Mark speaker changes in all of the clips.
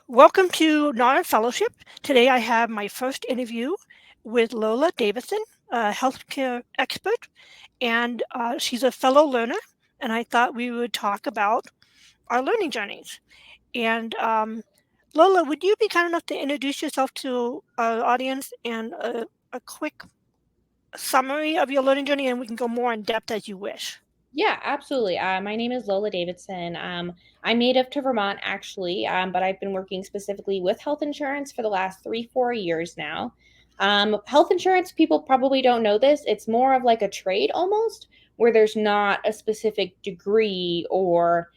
Speaker 1: Welcome to Nara Fellowship. Today I have my first interview with Lola Davidson, a healthcare expert, and she's a fellow learner. And I thought we would talk about our learning journeys. And Lola, would you be kind enough to introduce yourself to our audience and a quick summary of your learning journey, and we can go more in depth as you wish?
Speaker 2: Yeah, absolutely. My name is Lola Davidson. I'm native to Vermont, actually, but I've been working specifically with health insurance for the last 3, 4 years now. Health insurance, people probably don't know this. It's more of like a trade almost, where there's not a specific degree or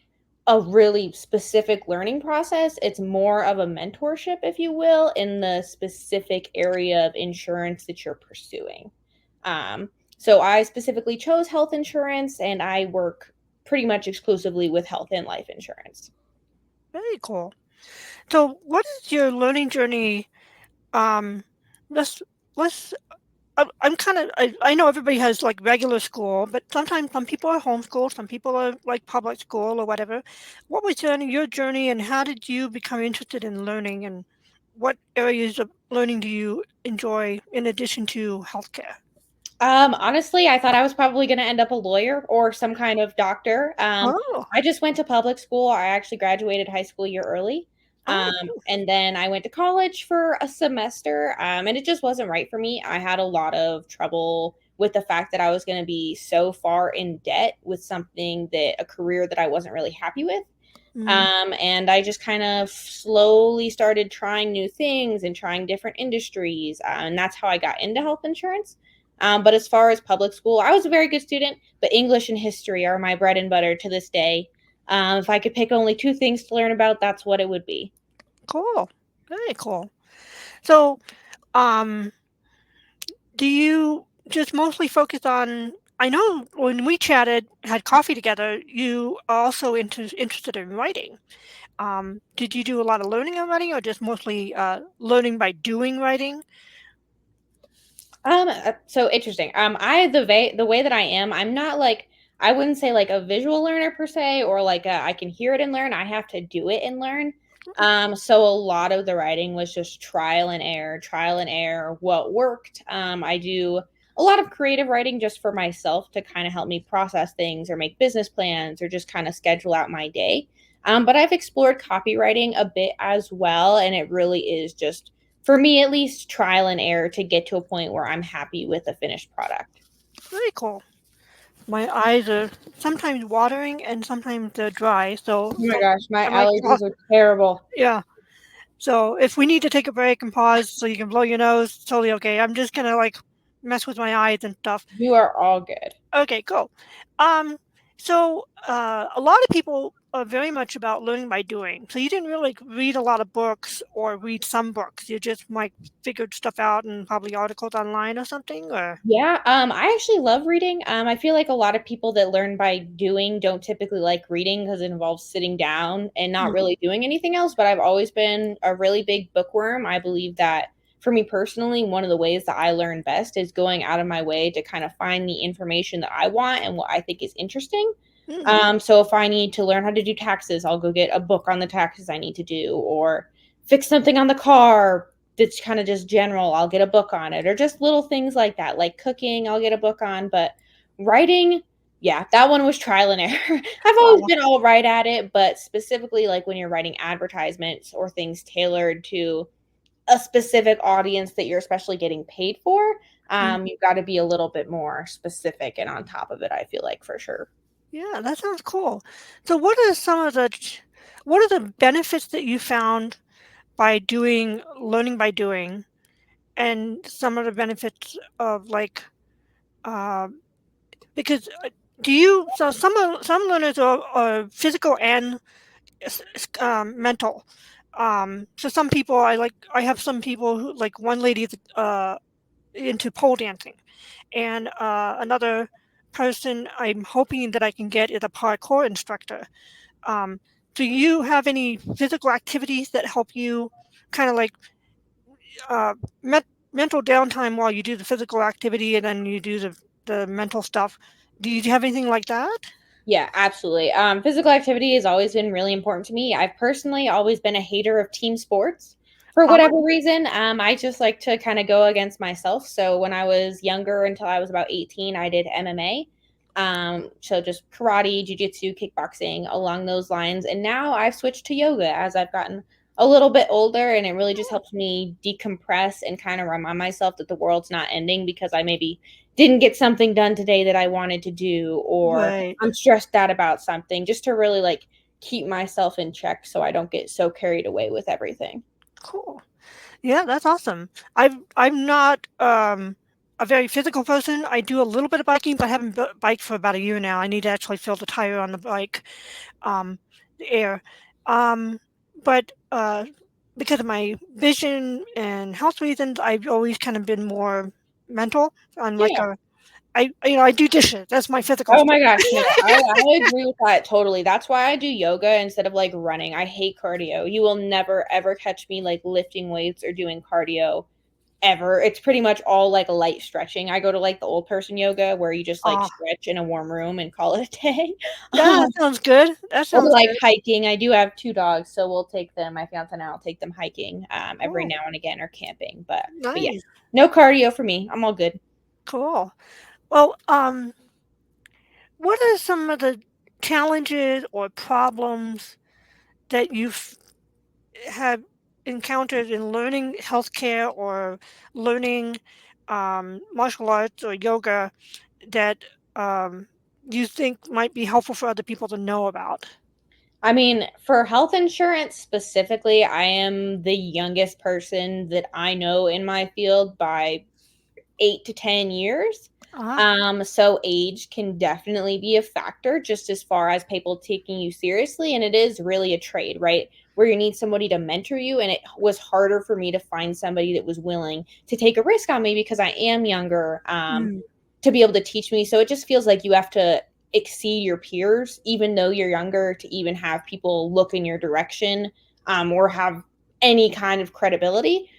Speaker 2: a really specific learning process. It's more of a mentorship, if you will, in the specific area of insurance that you're pursuing. Um, so I specifically chose health insurance and I work pretty much exclusively with health and life insurance.
Speaker 1: Very cool. So, what is your learning journey? Um, let's let's I'm kind of I know everybody has like regular school, but sometimes some people are homeschooled, some people are like public school or whatever. What was your journey, and how did you become interested in learning, and what areas of learning do you enjoy in addition to healthcare?
Speaker 2: Honestly, I thought I was probably going to end up a lawyer or some kind of doctor.
Speaker 1: Oh,
Speaker 2: I just went to public school. I actually graduated high school a year early.
Speaker 1: oh,
Speaker 2: And then I went to college for a semester, and it just wasn't right for me. I had a lot of trouble with the fact that I was going to be so far in debt with something that a career that I wasn't really happy with.
Speaker 1: mm,
Speaker 2: And I just kind of slowly started trying new things and trying different industries. And that's how I got into health insurance. But as far as public school, I was a very good student, but English and history are my bread and butter to this day. If I could pick only two things to learn about, that's what it would be.
Speaker 1: cool, very cool. So, um, do you just mostly focus on? I know when we chatted, had coffee together, you are also interested in writing. Did you do a lot of learning on writing or just mostly learning by doing writing?
Speaker 2: So interesting. The way that I am, I'm not like I wouldn't say like a visual learner per se, or like I can hear it and learn. I have to do it and learn. So a lot of the writing was just trial and error. What worked? I do a lot of creative writing just for myself to kind of help me process things or make business plans or just kind of schedule out my day. But I've explored copywriting a bit as well, and it really is just for me at least trial and error to get to a point where I'm happy with a finished product.
Speaker 1: Very cool. My eyes are sometimes watering and sometimes they're dry,
Speaker 2: Oh my
Speaker 1: so
Speaker 2: gosh, my
Speaker 1: I'm like,
Speaker 2: allergies are terrible.
Speaker 1: yeah. So if we need to take a break and pause so you can blow your nose, totally okay. I'm just gonna like mess with my eyes and stuff.
Speaker 2: You are all good.
Speaker 1: Okay, cool. Um, a lot of people are very much about learning by doing. So you didn't really read a lot of books or read some books. You just might figured stuff out and probably articles online or something. Or
Speaker 2: Yeah, I actually love reading. I feel like a lot of people that learn by doing don't typically like reading because it involves sitting down and not
Speaker 1: Mhm.
Speaker 2: really doing anything else. But I've always been a really big bookworm. I believe that for me personally, one of the ways that I learn best is going out of my way to kind of find the information that I want and what I think is interesting.
Speaker 1: Mm,
Speaker 2: So if I need to learn how to do taxes, I'll go get a book on the taxes I need to do, or fix something on the car that's kind of just general. I'll get a book on it, or just little things like that, like cooking, I'll get a book on. But writing, yeah, that one was trial and error. I've always
Speaker 1: wow.
Speaker 2: been all right at it, but specifically like when you're writing advertisements or things tailored to a specific audience that you're especially getting paid for,
Speaker 1: Mm,
Speaker 2: you've got to be a little bit more specific and on top of it, I feel like for sure.
Speaker 1: yeah, that sounds cool. So what are the benefits that you found by doing learning by doing, and some of the benefits of like uh, because do you so some learners are physical and mental. So some people I have some people who like one lady is into pole dancing, and another person I'm hoping that I can get is a parkour instructor. Um, do you have any physical activities that help you kind of like uh, met, mental downtime while you do the physical activity and then you do the mental stuff? Do you have anything like that?
Speaker 2: Yeah, absolutely. Physical activity has always been really important to me. I've personally always been a hater of team sports for
Speaker 1: Oh,
Speaker 2: whatever reason. I just like to kind of go against myself. So when I was younger, until I was about 18, I did MMA. So just karate, jujitsu, kickboxing along those lines. And now I've switched to yoga as I've gotten a little bit older, and it really just helps me decompress and kind of remind myself that the world's not ending because I maybe didn't get something done today that I wanted to do, or
Speaker 1: right.
Speaker 2: I'm stressed out about something, just to really like keep myself in check so I don't get so carried away with everything.
Speaker 1: Cool. Yeah, that's awesome. I'm not a very physical person. I do a little bit of biking, but I haven't biked for about a year now. I need to actually fill the tire on the bike, the air. Um, but because of my vision and health reasons, I've always kind of been more mental on like
Speaker 2: Yeah.
Speaker 1: a I do dishes. That's my physical
Speaker 2: Oh my
Speaker 1: sport.
Speaker 2: gosh, no, I agree with that totally. That's why I do yoga instead of like running. I hate cardio. You will never ever catch me like lifting weights or doing cardio ever. It's pretty much all like light stretching. I go to like the old person yoga where you just like
Speaker 1: Oh,
Speaker 2: stretch in a warm room and call it a day.
Speaker 1: yeah, that sounds good. That
Speaker 2: Or
Speaker 1: sounds
Speaker 2: like
Speaker 1: good.
Speaker 2: hiking. I do have 2 dogs, so we'll take them. My fiance and I will take them hiking every
Speaker 1: Oh,
Speaker 2: now and again, or camping. But yeah,
Speaker 1: nice.
Speaker 2: no cardio for me. I'm all good.
Speaker 1: Cool. Well, what are some of the challenges or problems that have encountered in learning healthcare or learning martial arts or yoga that um, you think might be helpful for other people to know about?
Speaker 2: I mean, for health insurance specifically, I am the youngest person that I know in my field by 8 to 10 years.
Speaker 1: Uh-huh.
Speaker 2: So age can definitely be a factor just as far as people taking you seriously. And it is really a trade, right? Where you need somebody to mentor you. And it was harder for me to find somebody that was willing to take a risk on me because I am younger,
Speaker 1: Mm,
Speaker 2: to be able to teach me. So it just feels like you have to exceed your peers, even though you're younger, to even have people look in your direction, or have any kind of credibility.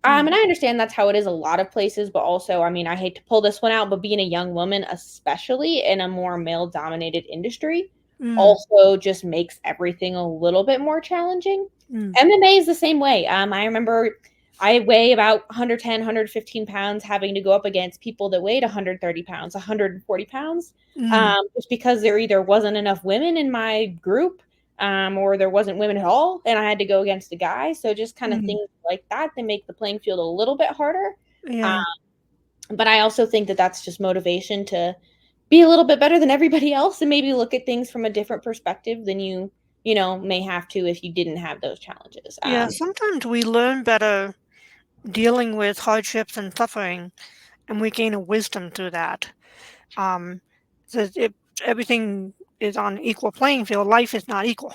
Speaker 1: mm,
Speaker 2: And I understand that's how it is a lot of places, but also, I mean, I hate to pull this one out, but being a young woman, especially in a more male dominated industry,
Speaker 1: mm,
Speaker 2: also just makes everything a little bit more challenging.
Speaker 1: mm,
Speaker 2: MMA is the same way. I remember I weigh about 110, 115 pounds, having to go up against people that weighed 130 pounds, 140 pounds,
Speaker 1: mm,
Speaker 2: just because there either wasn't enough women in my group, or there wasn't women at all, and I had to go against a guy. So just kind of
Speaker 1: mm.
Speaker 2: things like that make the playing field a little bit harder. Um,
Speaker 1: Yeah.
Speaker 2: but I also think that that's just motivation to be a little bit better than everybody else and maybe look at things from a different perspective than you may have to if you didn't have those challenges.
Speaker 1: Yeah. Sometimes we learn better dealing with hardships and suffering, and we gain a wisdom through that. Um, so if everything is on equal playing field, life is not equal.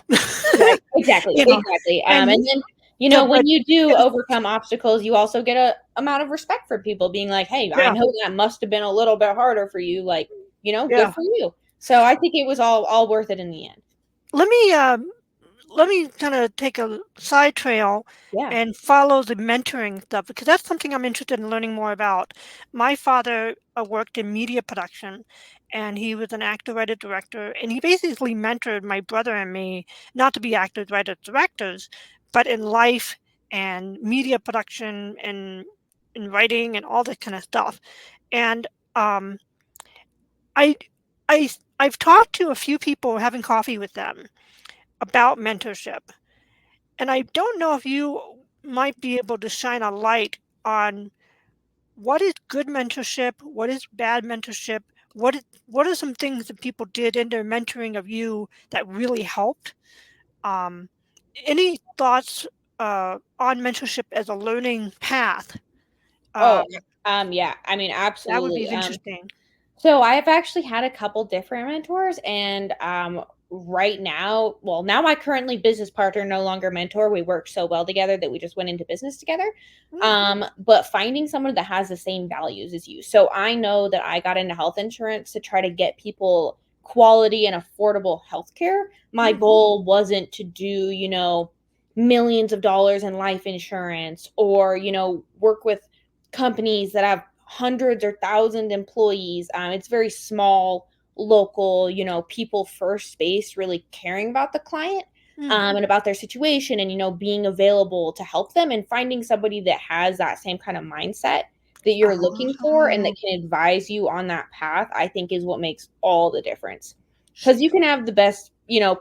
Speaker 2: Right, exactly,
Speaker 1: You know,
Speaker 2: exactly,
Speaker 1: and
Speaker 2: and then,
Speaker 1: so,
Speaker 2: when
Speaker 1: but
Speaker 2: you do
Speaker 1: yeah,
Speaker 2: overcome obstacles, you also get a amount of respect for people being like, "Hey, I
Speaker 1: yeah,
Speaker 2: know that must have been a little bit harder for you, like, good
Speaker 1: yeah.
Speaker 2: for you." So, I think it was all worth it in the end.
Speaker 1: Let me let me kind of take a side trail
Speaker 2: Yeah.
Speaker 1: and follow the mentoring stuff because that's something I'm interested in learning more about. My father worked in media production and he was an actor, writer, director, and he basically mentored my brother and me not to be actors, writers, directors, but in life and media production and in writing and all that kind of stuff. And um, I, I've talked to a few people having coffee with them about mentorship and I don't know if you might be able to shine a light on what is good mentorship, what is bad mentorship, what are some things that people did in their mentoring of you that really helped? Um, any thoughts on mentorship as a learning path?
Speaker 2: Oh,
Speaker 1: Um,
Speaker 2: yeah, I mean,
Speaker 1: that would be
Speaker 2: absolutely,
Speaker 1: interesting.
Speaker 2: so I've actually had a couple different mentors, and right now, well, now my currently business partner, no longer mentor. We work so well together that we just went into business together.
Speaker 1: Mm,
Speaker 2: But finding someone that has the same values as you. So I know that I got into health insurance to try to get people quality and affordable health care. My
Speaker 1: mm,
Speaker 2: goal wasn't to do, millions of dollars in life insurance, or, work with companies that have hundreds or thousand employees. It's very small local, people first space, really caring about the client,
Speaker 1: Mm.
Speaker 2: and about their situation, and being available to help them, and finding somebody that has that same kind of mindset that you're looking for and that
Speaker 1: Oh.
Speaker 2: can advise you on that path, I think is what makes all the difference. Because you can have the best,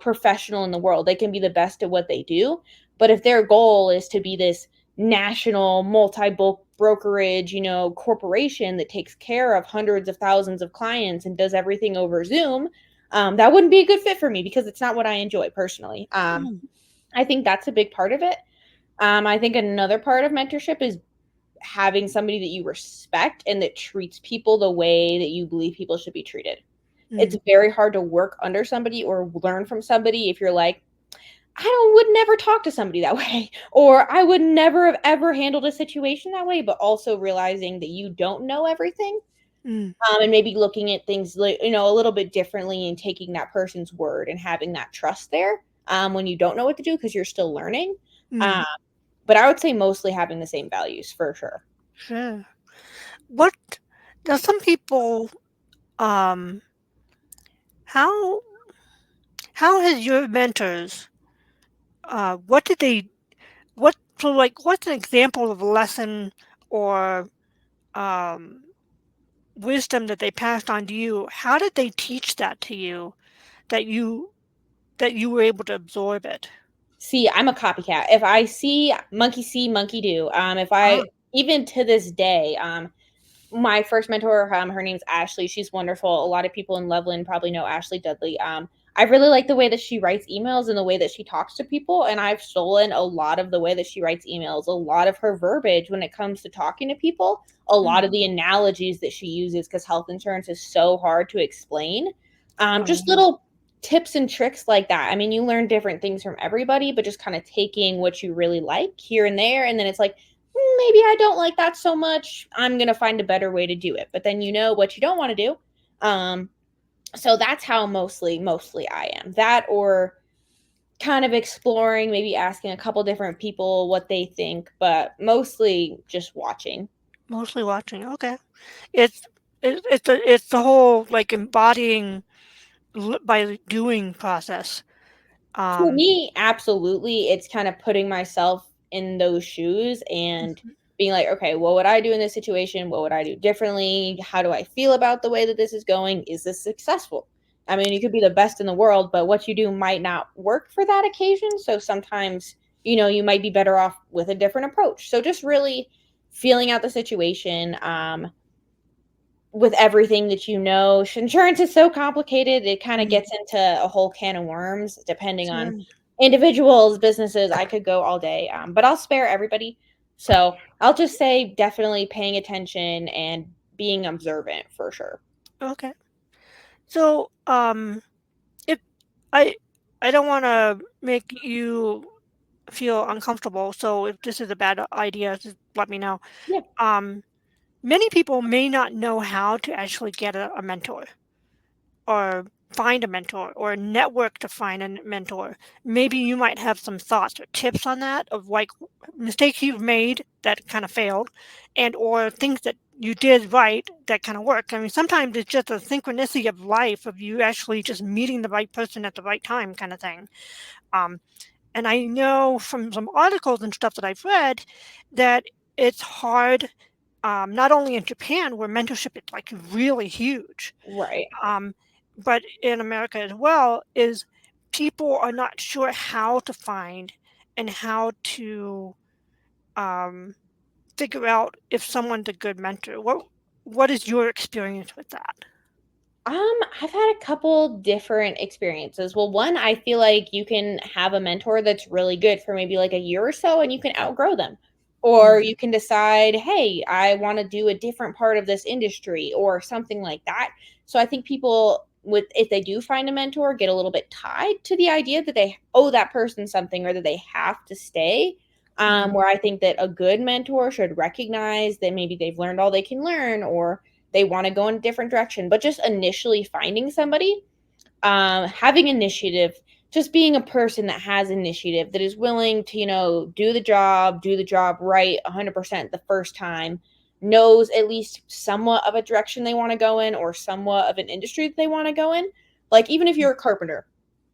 Speaker 2: professional in the world. They can be the best at what they do. But if their goal is to be this national multi-bulk brokerage, corporation that takes care of hundreds of thousands of clients and does everything over Zoom, that wouldn't be a good fit for me because it's not what I enjoy personally.
Speaker 1: Mm.
Speaker 2: I think that's a big part of it. I think another part of mentorship is having somebody that you respect and that treats people the way that you believe people should be treated. It's
Speaker 1: Mm.
Speaker 2: very hard to work under somebody or learn from somebody if you're like, I would never talk to somebody that way, or I would never have ever handled a situation that way, but also realizing that you don't know everything,
Speaker 1: Mm.
Speaker 2: and maybe looking at things like, a little bit differently and taking that person's word and having that trust there, when you don't know what to do because you're still learning.
Speaker 1: Mm.
Speaker 2: Um, but I would say mostly having the same values for sure.
Speaker 1: Sure. What now some people, um, how how has your mentors, what did they what so, like, what's an example of a lesson or, um, wisdom that they passed on to you? How did they teach that to you that you were able to absorb it?
Speaker 2: See, I'm a copycat. If I see, monkey do. If
Speaker 1: Ah.
Speaker 2: I even to this day, my first mentor, her name's Ashley. She's wonderful. A lot of people in Loveland probably know Ashley Dudley. I really like the way that she writes emails and the way that she talks to people. And I've stolen a lot of the way that she writes emails, a lot of her verbiage when it comes to talking to people, a lot
Speaker 1: Mm.
Speaker 2: of the analogies that she uses because health insurance is so hard to explain.
Speaker 1: Oh,
Speaker 2: Just
Speaker 1: yeah.
Speaker 2: little tips and tricks like that. I mean, you learn different things from everybody, but just kind of taking what you really like here and there. And then it's like, maybe I don't like that so much. I'm going to find a better way to do it. But then you know what you don't want to do. Um, so that's how mostly I am. That or kind of exploring, maybe asking a couple different people what they think, but mostly just watching.
Speaker 1: Mostly watching, okay. It's it's the whole, like, embodying by doing process.
Speaker 2: For
Speaker 1: Um,
Speaker 2: me, absolutely. It's kind of putting myself in those shoes and being like, okay, what would I do in this situation? What would I do differently? How do I feel about the way that this is going? Is this successful? I mean, you could be the best in the world, but what you do might not work for that occasion. So sometimes, you might be better off with a different approach. So just really feeling out the situation. With everything that insurance is so complicated. It kind of
Speaker 1: mm,
Speaker 2: gets into a whole can of worms depending on
Speaker 1: sure.
Speaker 2: individuals, businesses. I could go all day, but I'll spare everybody. So I'll just say definitely paying attention and being observant for sure.
Speaker 1: Okay. So, if I I don't wanna make you feel uncomfortable, so if this is a bad idea, just let me know.
Speaker 2: Yeah.
Speaker 1: Um, Many people may not know how to actually get a mentor, or find a mentor, or network to find a mentor. Maybe you might have some thoughts or tips on that, of like mistakes you've made that kind of failed, and or things that you did right that kind of worked. I mean, sometimes it's just a synchronicity of life, of you actually just meeting the right person at the right time, kind of thing. Um, and I know from some articles and stuff that I've read that it's hard, not only in Japan where mentorship is like really huge,
Speaker 2: Right.
Speaker 1: um, but in America as well, is people are not sure how to find and how to, um, figure out if someone's a good mentor. What is your experience with that?
Speaker 2: I've had a couple different experiences. Well, one, I feel like you can have a mentor that's really good for maybe like a year or so and you can outgrow them. Or
Speaker 1: Mm.
Speaker 2: you can decide, hey, I want to do a different part of this industry or something like that. So I think people with if they do find a mentor get a little bit tied to the idea that they owe that person something or that they have to stay.
Speaker 1: Mm.
Speaker 2: Where I think that a good mentor should recognize that maybe they've learned all they can learn or they want to go in a different direction, but just initially finding somebody, having initiative, just being a person that has initiative, that is willing to, do the job right 100% the first time. knows at least somewhat of a direction they want to go in or somewhat of an industry that they want to go in. Like, even if you're a carpenter,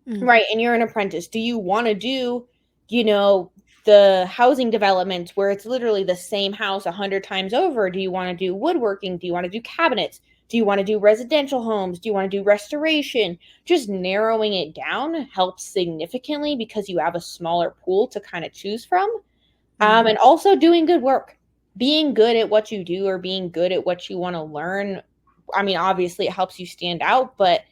Speaker 1: Mm,
Speaker 2: right, and you're an apprentice, do you want to do, you know, the housing developments where it's literally the same house 100 times over? Do you want to do woodworking? Do you want to do cabinets? Do you want to do residential homes? Do you want to do restoration? Just narrowing it down helps significantly because you have a smaller pool to kind of choose from.
Speaker 1: mm,
Speaker 2: And also doing good work, being good at what you do or being good at what you want to learn. I mean, obviously, it helps you stand out, but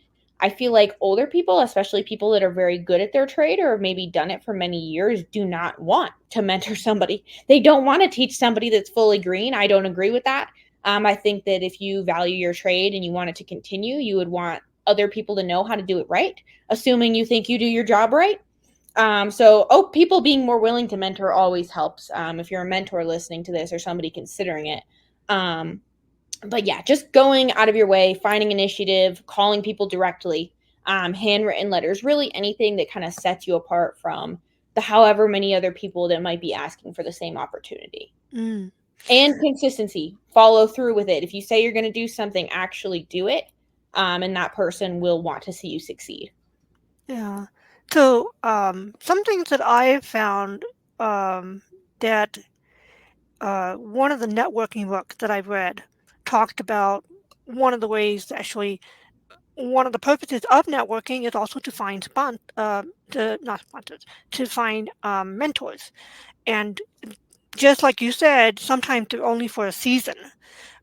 Speaker 2: I feel like older people, especially people that are very good at their trade or have maybe done it for many years, do not want to mentor somebody. They don't want to teach somebody that's fully green. I don't agree with that. I think that if you value your trade and you want it to continue, you would want other people to know how to do it right, assuming you think you do your job right. People being more willing to mentor always helps. If you're a mentor listening to this or somebody considering it. Um, but yeah, just going out of your way, finding initiative, calling people directly, handwritten letters, really anything that kind of sets you apart from the however many other people that might be asking for the same opportunity.
Speaker 1: mm.
Speaker 2: And consistency, follow through with it. If you say you're going to do something, actually do it. And that person will want to see you succeed.
Speaker 1: Yeah. So, some things that I've found, um, that one of the networking books that I've read talked about one of the ways, actually, one of the purposes of networking is also to find to not sponsors, to find mentors. And just like you said, sometimes they're only for a season.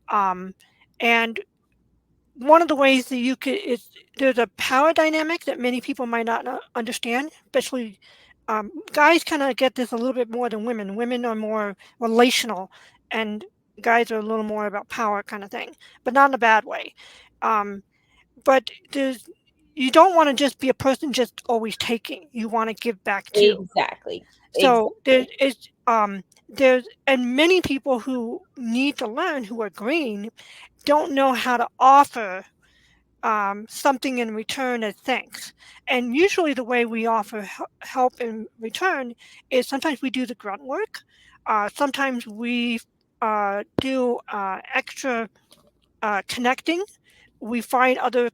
Speaker 1: Um, and one of the ways that you could is there's a power dynamic that many people might not understand, especially guys kind of get this a little bit more than women. Women are more relational, and guys are a little more about power kind of thing, but not in a bad way. Um, but you don't want to just be a person just always taking. You want to give back too.
Speaker 2: Exactly.
Speaker 1: So
Speaker 2: Exactly.
Speaker 1: there's and many people who need to learn who are green don't know how to offer something in return as thanks. And usually, the way we offer help in return is sometimes we do the grunt work. Sometimes we do extra connecting. We find other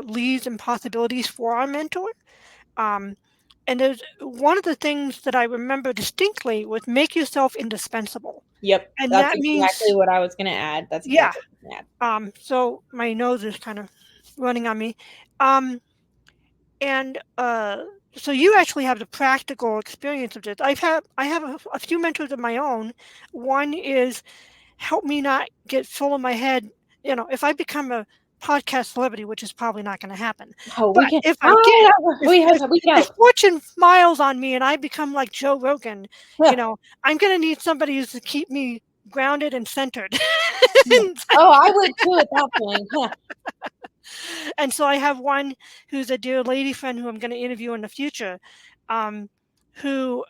Speaker 1: leads and possibilities for our mentor. Um, and there's one of the things that I remember distinctly was make yourself indispensable.
Speaker 2: Yep,
Speaker 1: And
Speaker 2: that's
Speaker 1: that
Speaker 2: exactly
Speaker 1: means,
Speaker 2: what I was gonna add. That's
Speaker 1: yeah.
Speaker 2: exactly what I was gonna add.
Speaker 1: So my nose is kind of running on me. Um, And, so you actually have the practical experience of this. I have a few mentors of my own. One is help me not get full in my head. You know, if I become a podcast celebrity, which is probably not going to happen,
Speaker 2: Oh, we
Speaker 1: but
Speaker 2: can.
Speaker 1: if I did,
Speaker 2: Oh, we can
Speaker 1: if
Speaker 2: help.
Speaker 1: fortune smiles on me and I become like Joe Rogan, you
Speaker 2: Yeah,
Speaker 1: know, I'm going to need somebody who's to keep me grounded and centered.
Speaker 2: yeah. Oh, I would too at that point. Yeah.
Speaker 1: And so I have one who's a dear lady friend who I'm going to interview in the future, um, who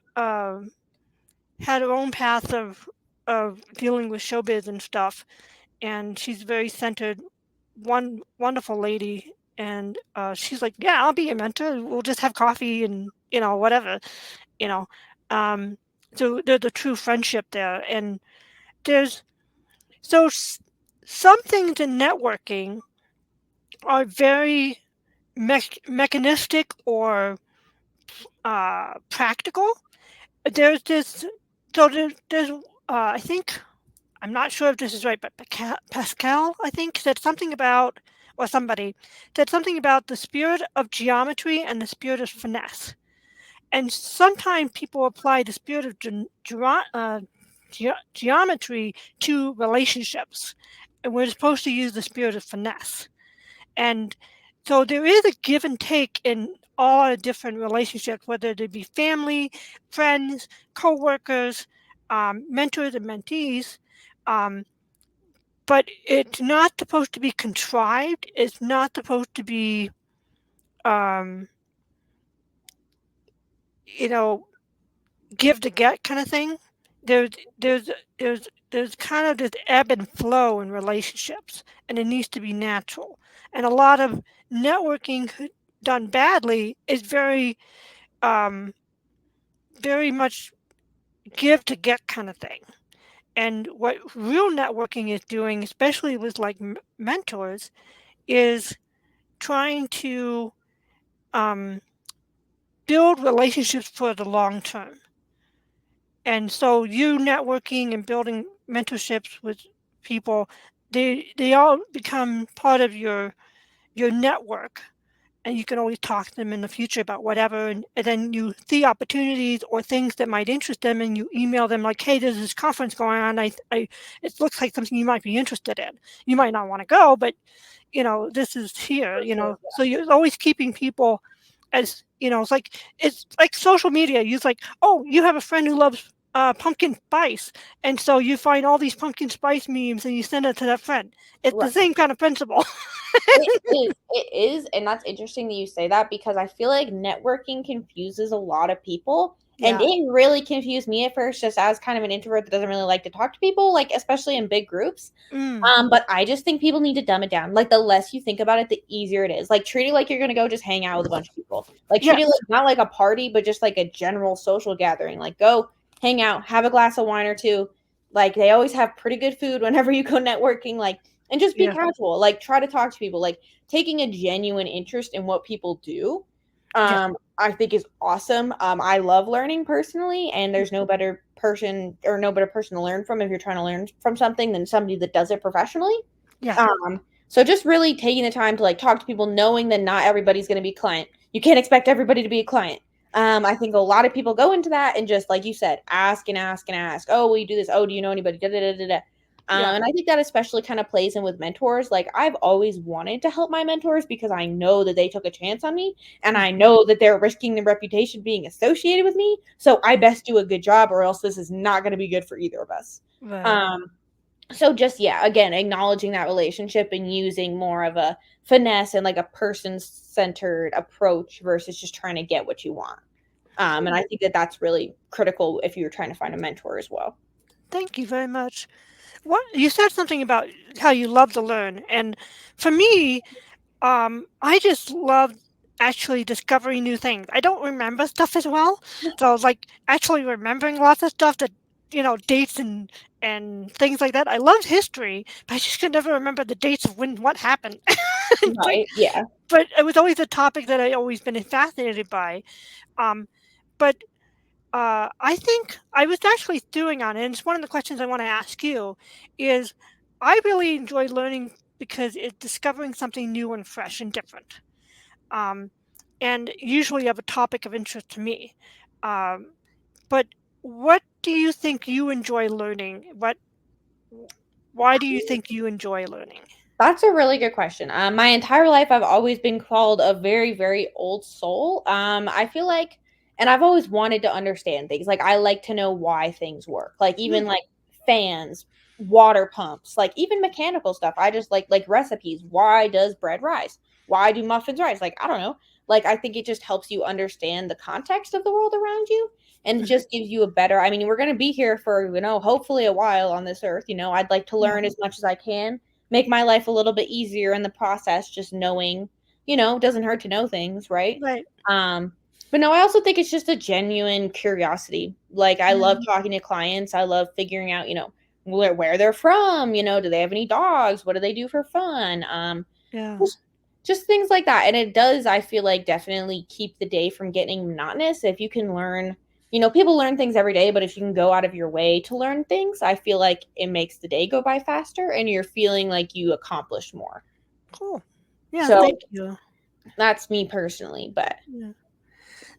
Speaker 1: had her own path of dealing with showbiz and stuff, and she's very centered, one wonderful lady. And she's like, "Yeah, I'll be your mentor. We'll just have coffee and whatever, you know." Um, so there's a true friendship there, and there's so some things in networking are very mechanistic or practical. There's this, so there's I think I'm not sure if this is right, but Pascal, I think, said something about, or somebody said something about the spirit of geometry and the spirit of finesse. And sometimes people apply the spirit of geometry to relationships, and we're supposed to use the spirit of finesse. And so there is a give and take in all our different relationships, whether they be family, friends, coworkers, mentors and mentees. Um, but it's not supposed to be contrived. It's not supposed to be, um, you know, give to get kind of thing. There's there's there's kind of this ebb and flow in relationships, and it needs to be natural. And a lot of networking done badly is um, very much give to get kind of thing. And what real networking is doing, especially with like mentors, is trying to um, build relationships for the long term. And so you networking and building mentorships with people, they all become part of your network, and you can always talk to them in the future about whatever, and then you see opportunities or things that might interest them, and you email them like, hey, there's this conference going on, it looks like something you might be interested in. You might not want to go, but this is here,
Speaker 2: For sure.
Speaker 1: so you're always keeping people as, it's like social media. It's like, oh, you have a friend who loves pumpkin spice, and so you find all these pumpkin spice memes and you send it to that friend. It's
Speaker 2: Right.
Speaker 1: the same kind of principle.
Speaker 2: It is, and that's interesting that you say that because I feel like networking confuses a lot of people, and
Speaker 1: Yeah.
Speaker 2: it really confused me at first, just as kind of an introvert that doesn't really like to talk to people, like especially in big groups.
Speaker 1: Mm,
Speaker 2: But I just think people need to dumb it down. Like the less you think about it, the easier it is. Like treat it like you're gonna go just hang out with a bunch of people. Like treat it
Speaker 1: yes.
Speaker 2: like not like a party, but just like a general social gathering. Like go hang out, have a glass of wine or two. Like they always have pretty good food whenever you go networking. Like and just be
Speaker 1: Yeah.
Speaker 2: casual. Like try to talk to people. Like taking a genuine interest in what people do.
Speaker 1: Yeah.
Speaker 2: I think is awesome. I love learning personally, and there's no better person to learn from if you're trying to learn from something than somebody that does it professionally.
Speaker 1: Yeah.
Speaker 2: So just really taking the time to like talk to people, knowing that not everybody's going to be a client. You can't expect everybody to be a client. I think a lot of people go into that and just like you said, ask and ask and ask. Oh, will you do this? Oh, do you know anybody? Da, da, da, da, da.
Speaker 1: Yeah.
Speaker 2: And I think that especially kind of plays in with mentors. Like I've always wanted to help my mentors because I know that they took a chance on me, and I
Speaker 1: Mhm.
Speaker 2: know that they're risking their reputation being associated with me. So I best do a good job, or else this is not going to be good for either of us.
Speaker 1: Right.
Speaker 2: Um, so just yeah, again, acknowledging that relationship and using more of a finesse and like a person-centered approach versus just trying to get what you want. And
Speaker 1: Cool.
Speaker 2: I think that that's really critical if you're trying to find a mentor as well.
Speaker 1: Thank you very much. What you said something about how you love to learn, and for me, I just love actually discovering new things. I don't remember stuff as well, so like actually remembering lots of stuff that dates and things like that. I loved history, but I just could never remember the dates of when what happened. but
Speaker 2: Right. Yeah.
Speaker 1: but it was always a topic that I always been fascinated by. Um, but I think I was actually doing on it, and it's one of the questions I want to ask you is I really enjoy learning because it's discovering something new and fresh and different. Um, and usually of a topic of interest to me. Um, but what do you think you enjoy learning? Why do you think you enjoy learning?
Speaker 2: That's a really good question. My entire life, I've always been called a very, very old soul. I feel like, and I've always wanted to understand things. Like, I like to know why things work. Like, even
Speaker 1: Mm,
Speaker 2: like fans, water pumps, like even mechanical stuff. I just like recipes. Why does bread rise? Why do muffins rise? Like, I don't know. Like, I think it just helps you understand the context of the world around you, and
Speaker 1: mhm,
Speaker 2: just gives you a better. I mean, we're gonna be here for hopefully a while on this earth. I'd like to
Speaker 1: yeah,
Speaker 2: learn as much as I can, make my life a little bit easier in the process, just knowing, doesn't hurt to know things, right?
Speaker 1: right.
Speaker 2: Um, but no, I also think it's just a genuine curiosity. Like I love
Speaker 1: Mhm,
Speaker 2: talking to clients. I love figuring out, where they're from, do they have any dogs? What do they do for fun?
Speaker 1: yeah.
Speaker 2: Just just things like that. And it does, I feel like, definitely keep the day from getting monotonous if you can learn. People learn things every day, but if you can go out of your way to learn things, I feel like it makes the day go by faster and you're feeling like you accomplished more.
Speaker 1: Cool. Yeah,
Speaker 2: So
Speaker 1: thank you.
Speaker 2: that's me personally, but
Speaker 1: Yeah.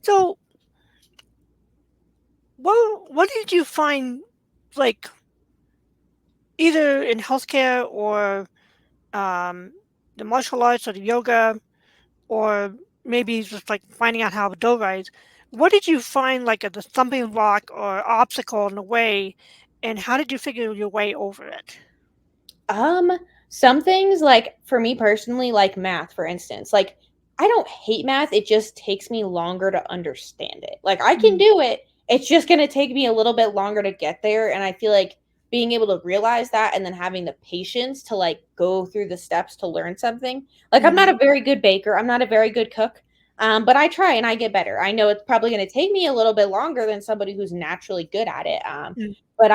Speaker 1: So, what did you find, like, either in healthcare or um, the martial arts or the yoga, or maybe just like finding out how to dough rise? What did you find like the stumbling block or obstacle in the way, and how did you figure your way over it?
Speaker 2: Um, some things like for me personally, like math, for instance, like I don't hate math. It just takes me longer to understand it. Like I can
Speaker 1: Mm,
Speaker 2: do it. It's just going to take me a little bit longer to get there. And I feel like being able to realize that and then having the patience to like go through the steps to learn something. Like I'm not
Speaker 1: mhm,
Speaker 2: a very good baker. I'm not a very good cook. But I try and I get better. I know it's probably going to take me a little bit longer than somebody who's naturally good at it.
Speaker 1: Mm,
Speaker 2: But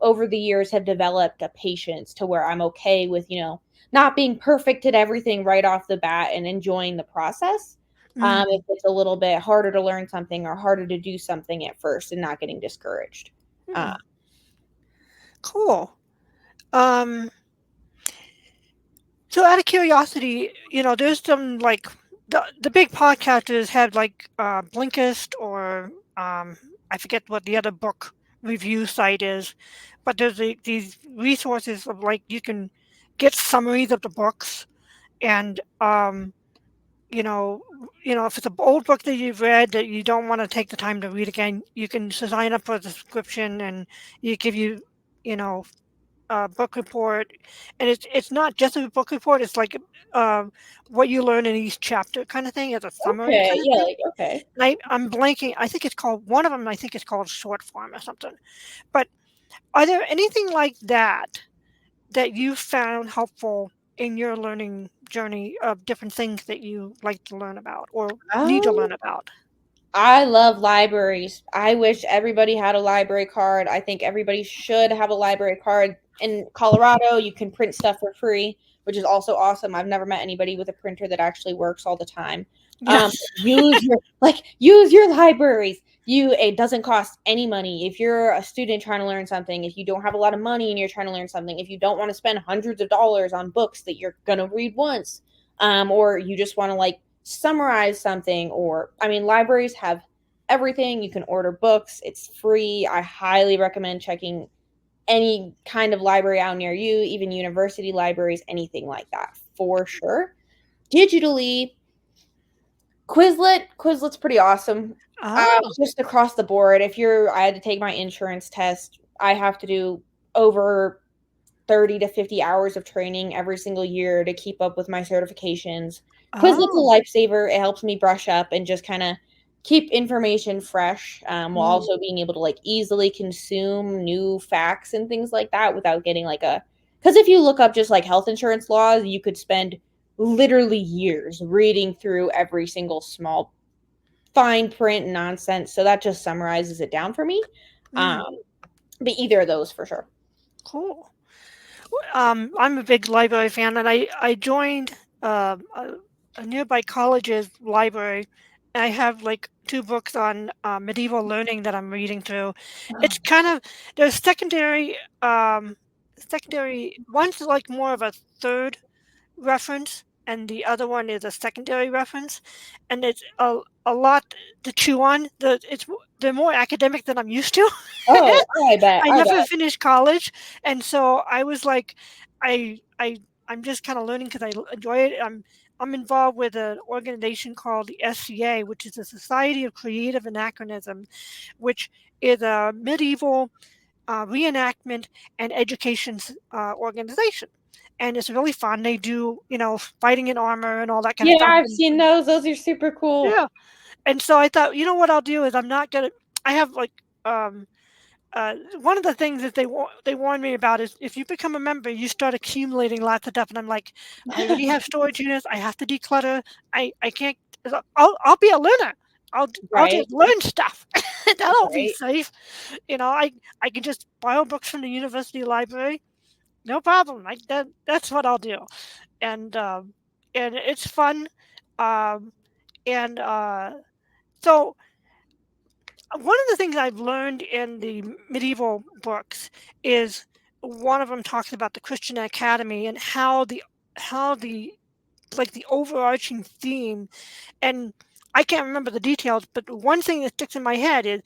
Speaker 2: over the years have developed a patience to where I'm okay with, not being perfect at everything right off the bat and enjoying the process. If
Speaker 1: mm,
Speaker 2: it's a little bit harder to learn something or harder to do something at first and not getting discouraged. Uh,
Speaker 1: mm. Cool. Um, so out of curiosity, there's some like the big podcasters have like Blinkist or I forget what the other book review site is, but there's these resources of like you can get summaries of the books and you know if it's an old book that you've read that you don't want to take the time to read again, you can sign up for the subscription and you give you know book report, and it's not just a book report. It's like what you learn in each chapter, kind of thing, as a summary,
Speaker 2: okay.
Speaker 1: kind of
Speaker 2: Yeah.
Speaker 1: thing.
Speaker 2: Like, okay.
Speaker 1: And I'm blanking. I think it's called one of them. I think it's called short form or something. But are there anything like that you found helpful in your learning journey of different things that you like to learn about or need to
Speaker 2: Um,
Speaker 1: learn about?
Speaker 2: I love libraries. I wish everybody had a library card. I think everybody should have a library card. In Colorado, you can print stuff for free, which is also awesome. I've never met anybody with a printer that actually works all the time. Um,
Speaker 1: Yes.
Speaker 2: use your libraries. It doesn't cost any money. If you're a student trying to learn something, if you don't have a lot of money and you're trying to learn something, if you don't want to spend hundreds of dollars on books that you're gonna read once, or you just want to summarize something, or I mean, libraries have everything. You can order books, it's free. I highly recommend checking any kind of library out near you, even university libraries, anything like that, for sure. Digitally, Quizlet's pretty awesome.
Speaker 1: Oh.
Speaker 2: Just across the board, I had to take my insurance test. I have to do over 30 to 50 hours of training every single year to keep up with my certifications. Quizlet's a
Speaker 1: Oh.
Speaker 2: lifesaver. It helps me brush up and just kind of keep information fresh, while
Speaker 1: Mm,
Speaker 2: also being able to easily consume new facts and things like that without getting because if you look up just health insurance laws, you could spend literally years reading through every single small fine print nonsense. So that just summarizes it down for me.
Speaker 1: mm,
Speaker 2: Um, but either of those for sure.
Speaker 1: cool. I'm a big library fan, and I joined a nearby college's library. I have like two books on medieval learning that I'm reading through. It's kind of there's secondary. One's like more of a third reference, and the other one is a secondary reference, and it's a lot to chew on. They're more academic than I'm used to.
Speaker 2: Oh, I bet.
Speaker 1: I
Speaker 2: I
Speaker 1: never
Speaker 2: bet.
Speaker 1: finished college, and so I was like, I'm just kind of learning because enjoy it. I'm involved with an organization called the SCA, which is the Society of Creative Anachronism, which is a medieval reenactment and education organization, and it's really fun. They do fighting in armor and all that kind of
Speaker 2: Yeah,
Speaker 1: stuff.
Speaker 2: I've seen those. Those are super cool.
Speaker 1: Yeah, and so I thought, what I'll do is I'm not gonna. I have like one of the things that they warned me about is if you become a member, you start accumulating lots of stuff, and I'm like, I already have storage units. I have to declutter. I can't. I'll be a learner. I'll
Speaker 2: Right,
Speaker 1: just learn stuff. That'll be
Speaker 2: right.
Speaker 1: safe. I can just borrow books from the university library. No problem. That's what I'll do, and and it's fun. Um, and so one of the things I've learned in the medieval books is one of them talks about the Christian Academy and how the like the overarching theme, and I can't remember the details, but one thing that sticks in my head is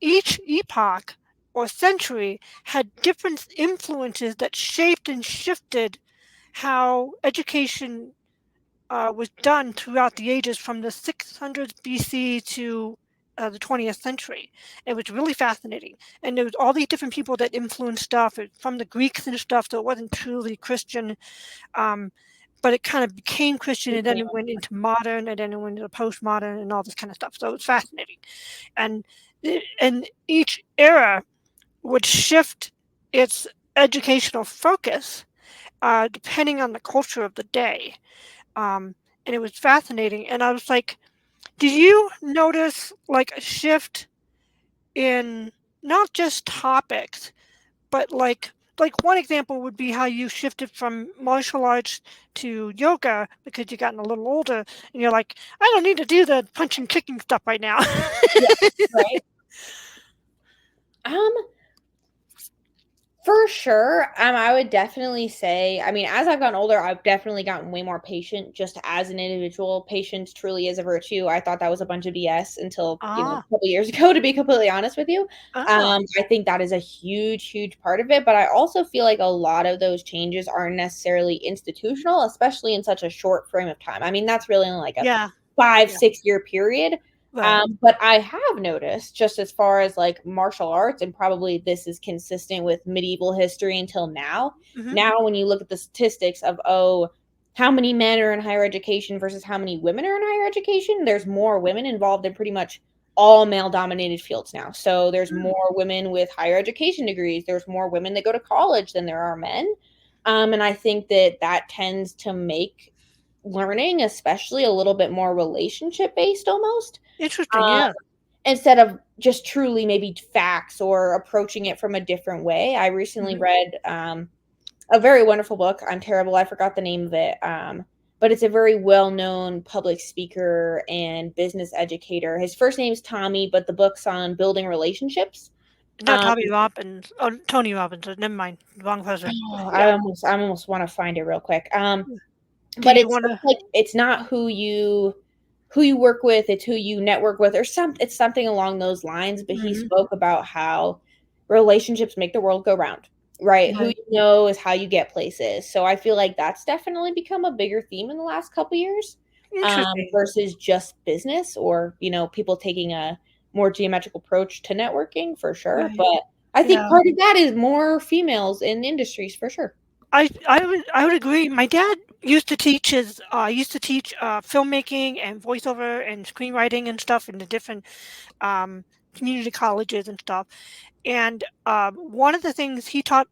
Speaker 1: each epoch or century had different influences that shaped and shifted how education was done throughout the ages from the 600s BC to the 20th century. It was really fascinating. And there was all these different people that influenced stuff from the Greeks and stuff, so it wasn't truly Christian. Um, but it kind of became Christian, and then it went into modern, and then it went into postmodern, and all this kind of stuff. So it's fascinating, and and each era would shift its educational focus depending on the culture of the day. Um, and it was fascinating. And I was like, did you notice like a shift in not just topics, but like one example would be how you shifted from martial arts to yoga because you gotten a little older and you're like, I don't need to do the punching kicking stuff right now.
Speaker 2: Yeah, right. Um, For sure. I would definitely say, I mean, as I've gotten older, I've definitely gotten way more patient just as an individual. Patience truly is a virtue. I thought that was a bunch of BS until, a
Speaker 1: Ah,
Speaker 2: couple years ago, to be completely honest with you.
Speaker 1: oh,
Speaker 2: I think that is a huge, huge part of it. But I also feel like a lot of those changes aren't necessarily institutional, especially in such a short frame of time. I mean, that's really only like a
Speaker 1: yeah,
Speaker 2: five,
Speaker 1: yeah,
Speaker 2: 6 year period.
Speaker 1: right.
Speaker 2: But I have noticed, just as far as like martial arts, and probably this is consistent with medieval history until now.
Speaker 1: Hmm.
Speaker 2: Now, when you look at the statistics of, how many men are in higher education versus how many women are in higher education, there's more women involved in pretty much all male dominated fields now. So there's
Speaker 1: Mm,
Speaker 2: more women with higher education degrees, there's more women that go to college than there are men. And I think that that tends to make learning, especially, a little bit more relationship based almost,
Speaker 1: interesting,
Speaker 2: um,
Speaker 1: yeah.
Speaker 2: instead of just truly maybe facts or approaching it from a different way. I recently
Speaker 1: Hmm.
Speaker 2: read a very wonderful book. I'm terrible, I forgot the name of it. But it's a very well known public speaker and business educator. His first name is Tommy, but the book's on building relationships.
Speaker 1: Not
Speaker 2: Um,
Speaker 1: Tommy Robbins. Oh, Tony Robbins. Never mind. Wrong person. Yeah.
Speaker 2: I almost want to find it real quick.
Speaker 1: Do
Speaker 2: But
Speaker 1: you
Speaker 2: it's
Speaker 1: want
Speaker 2: just
Speaker 1: to?
Speaker 2: like, it's not who you work with, it's who you network with, or it's something along those lines. But he
Speaker 1: Hmm.
Speaker 2: spoke about how relationships make the world go round, right? Who
Speaker 1: Right.
Speaker 2: you know is how you get places. So I feel like that's definitely become a bigger theme in the last couple years,
Speaker 1: Interesting.
Speaker 2: versus just business, or people taking a more geometric approach to networking, for sure.
Speaker 1: Right.
Speaker 2: But I think
Speaker 1: Yeah.
Speaker 2: part of that is more females in industries, for sure.
Speaker 1: I would agree. My dad used to teach filmmaking and voiceover and screenwriting and stuff in the different um, community colleges and stuff. And one of the things he taught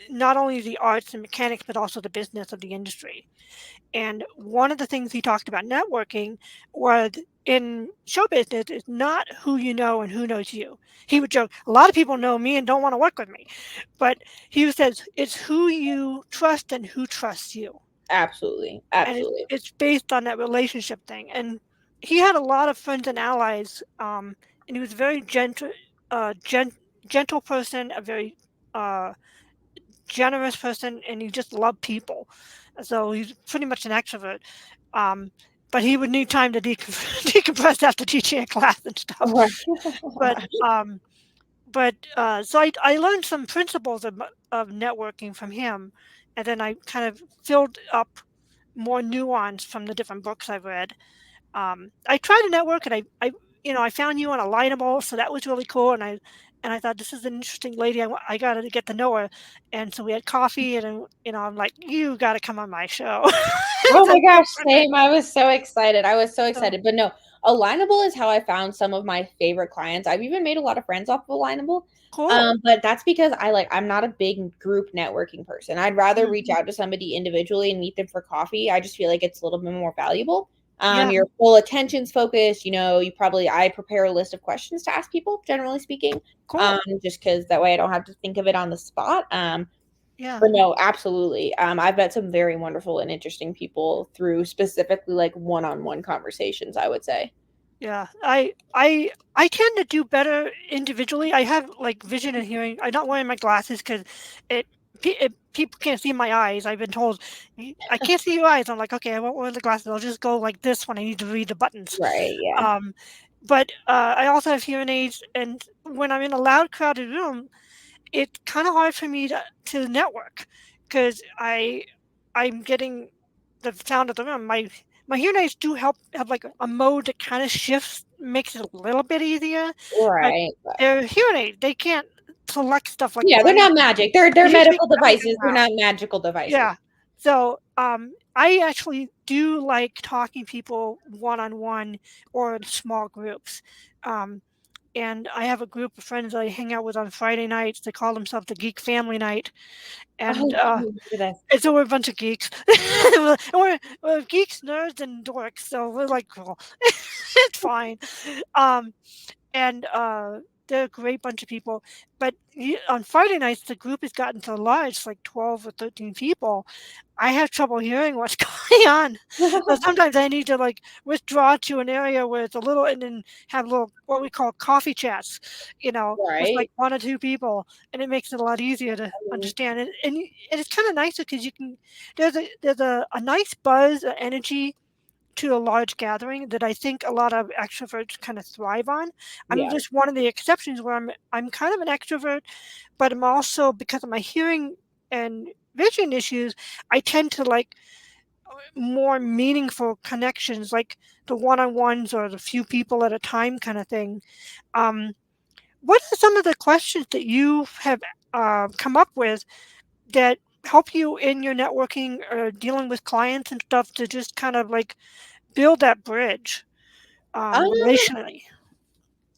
Speaker 1: not only the arts and mechanics but also the business of the industry. And one of the things he talked about networking was in show business is not who you know and who knows you. He would joke, a lot of people know me and don't want to work with me. But he says it's who you trust and who trusts you.
Speaker 2: Absolutely,
Speaker 1: And
Speaker 2: absolutely.
Speaker 1: it's based on that relationship thing. And he had a lot of friends and allies, and he was a very gentle person, a very uh, generous person, and he just loved people. So he's pretty much an extrovert. Um, but he would need time to decompress after teaching a class and stuff.
Speaker 2: Right.
Speaker 1: But so I learned some principles of networking from him, and then I kind of filled up more nuance from the different books I've read. I tried to network, and I found you on Alignable, so that was really cool. And I thought this is an interesting lady. I got to get to know her, and so we had coffee, and then, I'm like, you got to come on my show.
Speaker 2: Oh
Speaker 1: So,
Speaker 2: my gosh,
Speaker 1: okay,
Speaker 2: same. I was so excited. I was so
Speaker 1: so
Speaker 2: excited. But no, Alignable is how I found some of my favorite clients. I've even made a lot of friends off of Alignable.
Speaker 1: cool.
Speaker 2: But that's because I'm not a big group networking person. I'd rather
Speaker 1: Mm,
Speaker 2: reach out to somebody individually and meet them for coffee. I just feel like it's a little bit more valuable.
Speaker 1: yeah,
Speaker 2: Your full attention's focused. I prepare a list of questions to ask people, generally speaking.
Speaker 1: cool.
Speaker 2: Just because that way I don't have to think of it on the spot.
Speaker 1: Yeah.
Speaker 2: But no, absolutely. I've met some very wonderful and interesting people through specifically like one-on-one conversations, I would say.
Speaker 1: Yeah, I tend to do better individually. I have like vision and hearing. I'm not wearing my glasses because people can't see my eyes. I've been told I can't see your eyes. I'm like, okay, I won't wear the glasses. I'll just go like this when I need to read the buttons.
Speaker 2: Right, yeah.
Speaker 1: Um, but I also have hearing aids, and when I'm in a loud, crowded room, it's kind of hard for me to network because I'm getting the sound of the room. My hearing aids do help have like a mode that kind of shifts, makes it a little bit easier, but
Speaker 2: Right.
Speaker 1: they're hearing aids. They can't select stuff like
Speaker 2: Yeah, they're
Speaker 1: brain.
Speaker 2: not magic. They're
Speaker 1: They just make
Speaker 2: medical
Speaker 1: sound come
Speaker 2: devices. They're
Speaker 1: out.
Speaker 2: not magical devices.
Speaker 1: Yeah. So I actually do like talking people one on one or in small groups. Um, and I have a group of friends I hang out with on Friday nights. They call themselves the Geek Family Night, and,
Speaker 2: Oh, I remember this.
Speaker 1: and so we're a bunch of geeks. We're geeks, nerds, and dorks, so we're, like, cool. It's fine. Um, and, they're a great bunch of people, but on Friday nights, the group has gotten so large, it's like 12 or 13 people, I have trouble hearing what's going on. So sometimes I need to like withdraw to an area where it's a little and then have little what we call coffee chats, with like
Speaker 2: Right?
Speaker 1: one or two people, and it makes it a lot easier to
Speaker 2: I mean,
Speaker 1: understand. And it's kind of nicer because you can there's a nice buzz, energy to a large gathering that I think a lot of extroverts kind of thrive on. I'm
Speaker 2: yeah.
Speaker 1: just one of the exceptions where I'm kind of an extrovert, but I'm also because of my hearing and vision issues, I tend to like more meaningful connections, like the one-on-ones or the few people at a time kind of thing. Um, what are some of the questions that you have come up with that help you in your networking or dealing with clients and stuff to just kind of like build that bridge
Speaker 2: Um,
Speaker 1: relationally?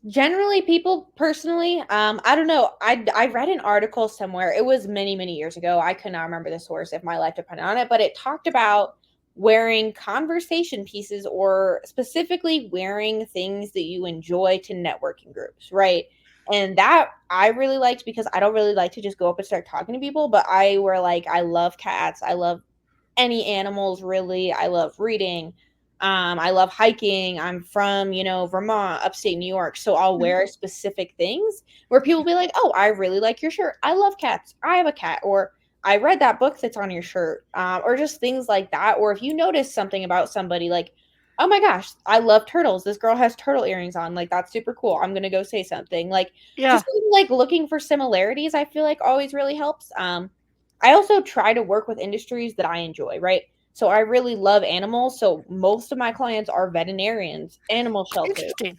Speaker 2: Generally, people personally, I don't know. I read an article somewhere. It was many, many years ago. I could not remember the source if my life depended on it, but it talked about wearing conversation pieces or specifically wearing things that you enjoy to networking groups, right? And that I really liked because I don't really like to just go up and start talking to people, but I were like, I love cats. I love any animals really. I love reading. I love hiking. I'm from, Vermont, upstate New York. So I'll
Speaker 1: Mhm.
Speaker 2: wear specific things where people be like, oh, I really like your shirt. I love cats. I have a cat. Or I read that book that's on your shirt. Or just things like that. Or if you notice something about somebody like, oh my gosh, I love turtles. This girl has turtle earrings on. Like, that's super cool. I'm going to go say something. Like,
Speaker 1: Yeah,
Speaker 2: just like looking for similarities, I feel like always really helps. I also try to work with industries that I enjoy, right? So I really love animals. So most of my clients are veterinarians, animal shelters.
Speaker 1: interesting.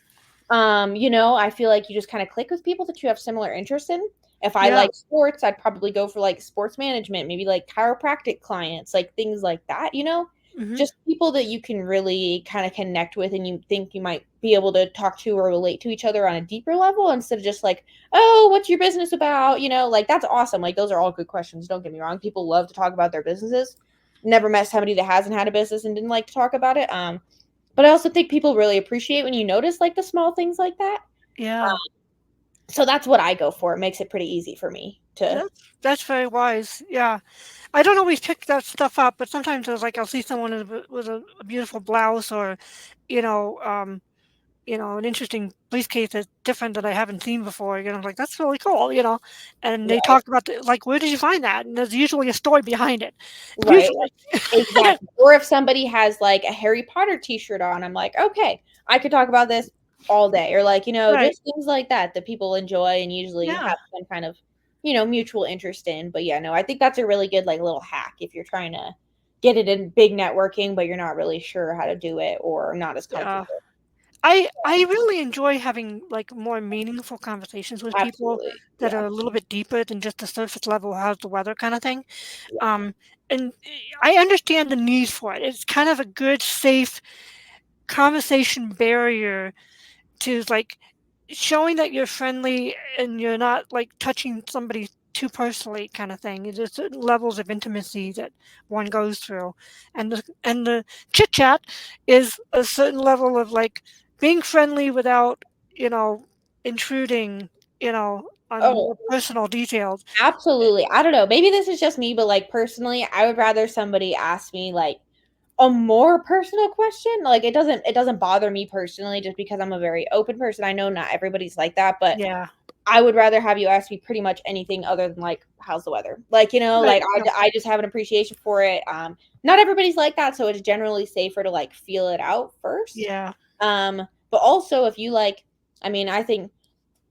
Speaker 2: I feel like you just kind of click with people that you have similar interests in. If I
Speaker 1: Yeah.
Speaker 2: like sports, I'd probably go for like sports management, maybe like chiropractic clients, like things like that.
Speaker 1: Mhm.
Speaker 2: Just people that you can really kind of connect with and you think you might be able to talk to or relate to each other on a deeper level instead of just like, oh, what's your business about? Like that's awesome. Like those are all good questions. Don't get me wrong. People love to talk about their businesses. Never met somebody that hasn't had a business and didn't like to talk about it. But I also think people really appreciate when you notice like the small things like that.
Speaker 1: Yeah.
Speaker 2: So that's what I go for. It makes it pretty easy for me to.
Speaker 1: That's very wise. Yeah. I don't always pick that stuff up, but sometimes it's like I'll see someone with a beautiful blouse or, you know, um, an interesting briefcase that's different that I haven't seen before. I'm like, that's really cool. And they
Speaker 2: Right,
Speaker 1: talk about like, where did you find that? And there's usually a story behind it.
Speaker 2: right.
Speaker 1: Usually.
Speaker 2: Exactly. Or if somebody has like a Harry Potter t-shirt on, I'm like, okay, I could talk about this all day. Or like,
Speaker 1: Right.
Speaker 2: just things like that people enjoy and usually
Speaker 1: Yeah.
Speaker 2: have some kind of, mutual interest in. But yeah, no, I think that's a really good like little hack if you're trying to get it in big networking, but you're not really sure how to do it or not as
Speaker 1: Yeah.
Speaker 2: comfortable.
Speaker 1: I really enjoy having like more meaningful conversations with people
Speaker 2: Absolutely.
Speaker 1: that
Speaker 2: Yeah.
Speaker 1: are a little bit deeper than just the surface level, how's the weather kind of thing.
Speaker 2: Yeah.
Speaker 1: Um, and I understand the need for it. It's kind of a good, safe conversation barrier to like showing that you're friendly and you're not like touching somebody too personally kind of thing. There's certain levels of intimacy that one goes through. And the chit chat is a certain level of like being friendly without, you know, intruding, on
Speaker 2: Oh,
Speaker 1: more personal details.
Speaker 2: absolutely. I don't know. Maybe this is just me, but like personally, I would rather somebody ask me like a more personal question. Like it doesn't bother me personally just because I'm a very open person. I know not everybody's like that, but
Speaker 1: Yeah.
Speaker 2: I would rather have you ask me pretty much anything other than like how's the weather. Like,
Speaker 1: Right.
Speaker 2: like
Speaker 1: Yeah.
Speaker 2: I just have an appreciation for it. Not everybody's like that, so it's generally safer to like feel it out first.
Speaker 1: Yeah.
Speaker 2: But also if you like I mean, I think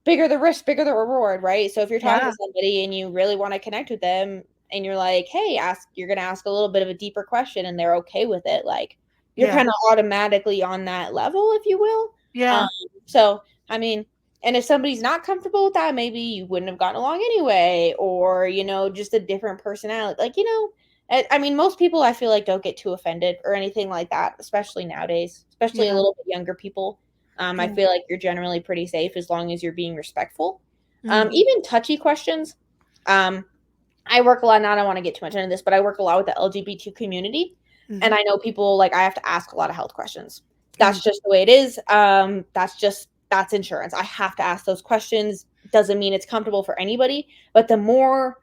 Speaker 2: bigger the risk, bigger the reward, right? So if you're talking to
Speaker 1: Yeah.
Speaker 2: somebody and you really want to connect with them and you're like, hey, you're going to ask a little bit of a deeper question and they're okay with it, like you're
Speaker 1: Yeah.
Speaker 2: kind of automatically on that level, if you will. Um,
Speaker 1: Yeah.
Speaker 2: so, I mean, and if somebody's not comfortable with that, maybe you wouldn't have gotten along anyway, or, just a different personality. Like, I mean, most people I feel like don't get too offended or anything like that, especially nowadays, especially a
Speaker 1: Yeah.
Speaker 2: little bit younger people. I
Speaker 1: Mm,
Speaker 2: feel like you're generally pretty safe as long as you're being respectful.
Speaker 1: mm,
Speaker 2: Even touchy questions. Um, I work a lot, and I don't want to get too much into this, but I work a lot with the LGBT community. And
Speaker 1: mhm,
Speaker 2: I know people like I have to ask a lot of health questions.
Speaker 1: mm,
Speaker 2: That's just the way it is. That's insurance. I have to ask those questions. Doesn't mean it's comfortable for anybody, but the more